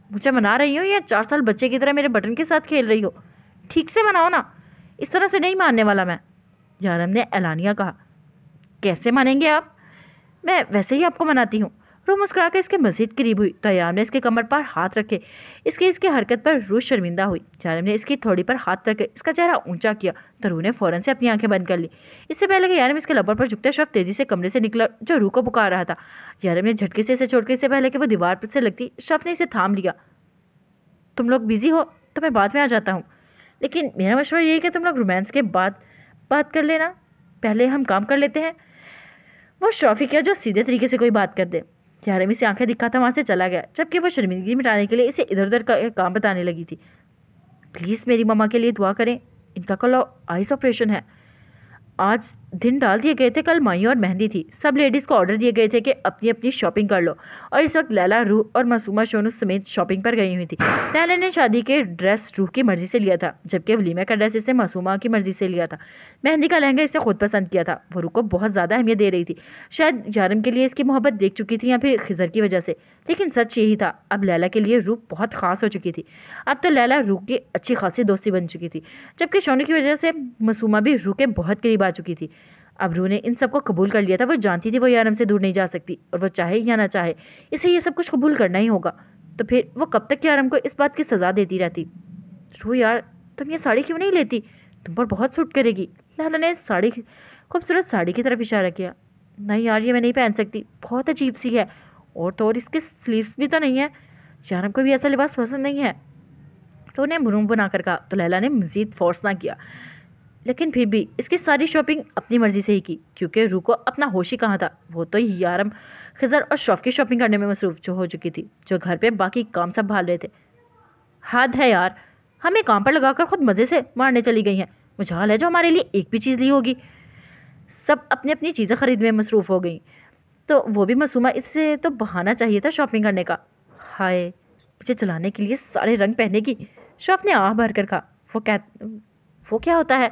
[SPEAKER 1] मुझे मना रही हो या 4 साल बच्चे की तरह मेरे बटन के साथ खेल रही हो? ठीक से मनाओ ना, इस तरह से नहीं मानने वाला मैं। जानम ने एलानिया कहा। कैसे मानेंगे आप? मैं वैसे ही आपको मनाती हूँ। रू मुस्कुरा कर इसके मज़ीद करीब हुई तो अयाम ने इसके कमर पर हाथ रखे। इसकी हरकत पर रू शर्मिंदा हुई। जानम ने इसकी थोड़ी पर हाथ रख इसका चेहरा ऊंचा किया तो रू ने फ़ौरन से अपनी आंखें बंद कर ली। इससे पहले कि यारम इसके लबर पर झुकते शख्स तेजी से कमरे से निकला जो रू को पुकार रहा था। यारम ने झटके से इसे छोड़कर इससे पहले कि वो दीवार पर से लगती शख्स ने इसे थाम लिया। तुम लोग बिजी हो तो मैं बाद में आ जाता हूँ, लेकिन मेरा मशवरा यही है कि तुम लोग रोमांस के बाद बात कर लेना, पहले हम काम कर लेते हैं। वो शॉफी किया जो सीधे तरीके से कोई बात कर दे। यारम इसे आंखें दिखाता वहाँ से चला गया जबकि वो शर्मिंदगी मिटाने के लिए इसे इधर उधर का काम बताने लगी थी। प्लीज़ मेरी मम्मा के लिए दुआ करें, इनका कल आइस ऑपरेशन है। आज दिन डाल दिए गए थे, कल माही और मेहंदी थी। सब लेडीज़ को ऑर्डर दिए गए थे कि अपनी अपनी शॉपिंग कर लो और इस वक्त लैला, रूह और मासूमा शोनूस समेत शॉपिंग पर गई हुई थी। लैला ने शादी के ड्रेस रूह की मर्ज़ी से लिया था जबकि वलीमा का ड्रेस इसने मासूमा की मर्ज़ी से लिया था। मेहंदी का लहंगा इसने खुद पसंद किया था। वो रूह को बहुत ज़्यादा अहमियत दे रही थी, शायद यारम के लिए इसकी मोहब्बत देख चुकी थी या फिर खिजर की वजह से, लेकिन सच यही था अब लैला के लिए रूह बहुत ख़ास हो चुकी थी। अब तो लैला रूह की अच्छी खासी दोस्ती बन चुकी थी जबकि शोनू की वजह से मासूमा भी रूह के बहुत करीब आ चुकी थी। अब रूह ने इन सबको कबूल कर लिया था। वो जानती थी वो यारम से दूर नहीं जा सकती और वो चाहे या ना चाहे इसे ये सब कुछ कबूल करना ही होगा। तो फिर वो कब तक यारम को इस बात की सज़ा देती रहती। रूह यार, तुम ये साड़ी क्यों नहीं लेती, तुम पर बहुत सूट करेगी। लैला ने साड़ी, खूबसूरत साड़ी की तरफ इशारा किया। नहीं यार, ये मैं नहीं पहन सकती, बहुत अजीब सी है और तो और इसके स्लीव्स भी तो नहीं है। यारम को भी ऐसा लिबास पसंद नहीं है। तो उन्हें मुंह बनाकर कहा तो लैला ने मज़ीद फोर्स ना किया, लेकिन फिर भी इसकी सारी शॉपिंग अपनी मर्जी से ही की क्योंकि रूह को अपना होश ही कहाँ था। वो तो यारम, खिजर और शौफ की शॉपिंग करने में मसरूफ जो हो चुकी थी, जो घर पे बाकी काम सब भाल रहे थे। हद है यार, हमें काम पर लगाकर खुद मज़े से मारने चली गई हैं। मुझे हाल है जो हमारे लिए एक भी चीज़ ली होगी। सब अपनी अपनी चीज़ें खरीदने में मसरूफ़ हो गई, तो वो भी मासूमा, इससे तो बहाना चाहिए था शॉपिंग करने का। हाय, मुझे चलाने के लिए सारे रंग पहने की। शौफ ने आह भर कर कहा। वो क्या होता है?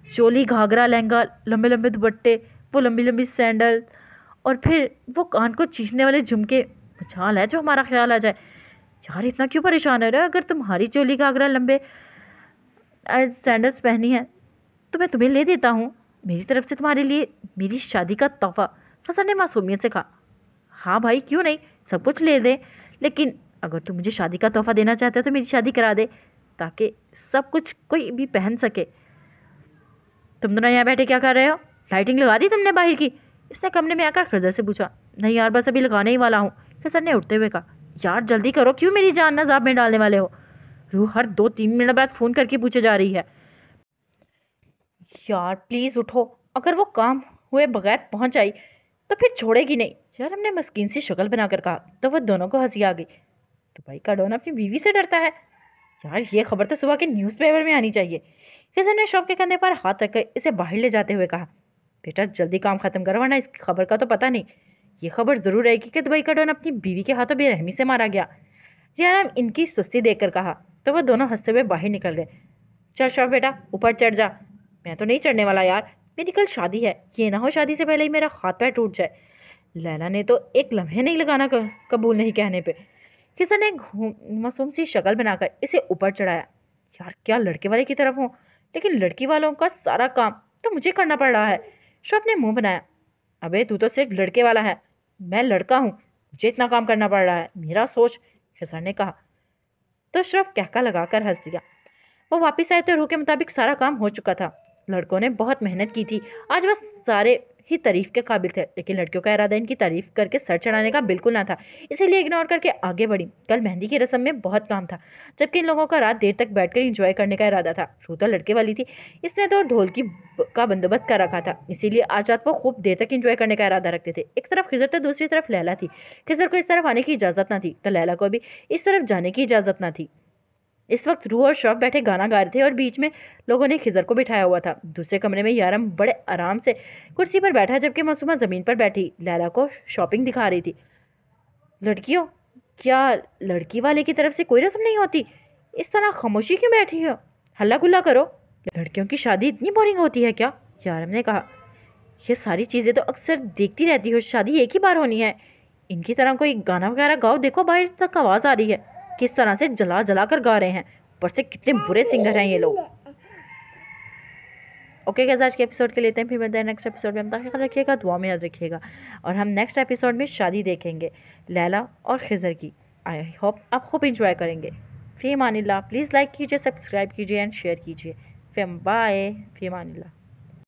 [SPEAKER 1] चोली, घाघरा, लहंगा, लंबे लंबे दुपट्टे, वो लंबी लंबी सैंडल और फिर वो कान को चीरने वाले झुमके। मचाल है जो हमारा ख्याल आ जाए। यार इतना क्यों परेशान हो रहे हो? अगर तुम्हारी चोली, घाघरा, लंबे सैंडल्स पहनी है तो मैं तुम्हें ले देता हूँ, मेरी तरफ से तुम्हारे लिए मेरी शादी का तोहफा। हसन ने मासूमियत से कहा। हाँ भाई, क्यों नहीं, सब कुछ ले दे, लेकिन अगर तुम मुझे शादी का तोहफा देना चाहते हो तो मेरी शादी करा दे ताकि सब कुछ कोई भी पहन सके। तुम दोनों यहाँ बैठे क्या कर रहे हो? लाइटिंग लगा दी तुमने बाहर की? इसने कमरे में आकर खजर से पूछा। नहीं यार, बस अभी लगाने ही वाला हूँ, खजर ने उठते हुए कहा। यार जल्दी करो, क्यों मेरी जान नज़ाब में डालने वाले हो? रूह हर 2-3 मिनट बाद फ़ोन करके पूछे जा रही है। यार प्लीज़ उठो, अगर वो काम हुए बगैर पहुँच आई तो फिर छोड़ेगी नहीं। यार हमने मस्कीन सी शक्ल बनाकर कहा तो वह दोनों को हंसी आ गई। तो भाई का डॉन अपनी बीवी से डरता है। यार ये खबर तो सुबह के न्यूज़पेपर में आनी चाहिए। किसी ने शॉप के कंधे पर हाथ रखकर इसे बाहर ले जाते हुए कहा। बेटा जल्दी काम खत्म करो वरना इस खबर का तो पता नहीं। ये खबर ज़रूर रहेगी कि दुबई का डॉन अपनी बीवी के हाथों बेरहमी से मारा गया। जयराम इनकी सुस्ती देखकर कहा तो वह दोनों हंसते हुए बाहर निकल गए। चल शॉप बेटा, ऊपर चढ़ जा। मैं तो नहीं चढ़ने वाला यार, मेरी कल शादी है, ये ना हो शादी से पहले ही मेरा हाथ पैर टूट जाए। लैला ने तो एक लम्हे नहीं लगाना कबूल नहीं कहने पे। किसी ने मासूम सी शक्ल बनाकर इसे ऊपर चढ़ाया। यार क्या लड़के वाले की तरफ हूँ, लेकिन लड़की वालों का सारा काम तो मुझे करना पड़ रहा है। शौफ ने मुंह बनाया। अबे तू तो सिर्फ लड़के वाला है, मैं लड़का हूँ, मुझे इतना काम करना पड़ रहा है, मेरा सोच, खिसर ने कहा। तो शौफ कहका लगाकर हंस दिया। वो वापस आए तो रूह के मुताबिक सारा काम हो चुका था। लड़कों ने बहुत मेहनत की थी, आज बस सारे ही तारीफ के काबिल थे, लेकिन लड़कियों का इरादा इनकी तारीफ करके सर चढ़ाने का बिल्कुल ना था, इसीलिए इग्नोर करके आगे बढ़ी। कल मेहंदी की रस्म में बहुत काम था, जबकि इन लोगों का रात देर तक बैठकर एंजॉय करने का इरादा था। रूता लड़के वाली थी, इसने तो ढोल की का बंदोबस्त कर रखा था, इसीलिए आज रात वो खूब देर तक एंजॉय करने का इरादा रखते थे। एक तरफ खिजर तो दूसरी तरफ लैला थी। खिजर को इस तरफ आने की इजाज़त ना थी, तो लैला को भी इस तरफ जाने की इजाज़त ना थी। इस वक्त रूह और शौफ बैठे गाना गा रहे थे और बीच में लोगों ने खिजर को बिठाया हुआ था। दूसरे कमरे में यारम बड़े आराम से कुर्सी पर बैठा, जबकि मासूमा ज़मीन पर बैठी लैला को शॉपिंग दिखा रही थी। लड़कियों, क्या लड़की वाले की तरफ से कोई रस्म नहीं होती? इस तरह खामोशी क्यों बैठी हो? हल्ला गुल्ला करो। लड़कियों की शादी इतनी बोरिंग होती है क्या? यारम ने कहा। ये सारी चीज़ें तो अक्सर देखती रहती हो, शादी एक ही बार होनी है। इनकी तरह कोई गाना वगैरह गाओ, देखो बाहर तक आवाज़ आ रही है, किस तरह से जला जला कर गा रहे हैं, ऊपर से कितने बुरे सिंगर हैं ये लोग। ओके गाइस, आज के एपिसोड के लेते हैं, फिर मिलते हैं नेक्स्ट एपिसोड में। हम तक ख्याल रखिएगा, दुआ में याद रखिएगा, और हम नेक्स्ट एपिसोड में शादी देखेंगे लैला और खिजर की। आई होप आप खूब इंजॉय करेंगे। फी अमानिल्लाह। प्लीज़ लाइक कीजिए, सब्सक्राइब कीजिए एंड शेयर कीजिए। फिर बाय। फी अमानिल्लाह।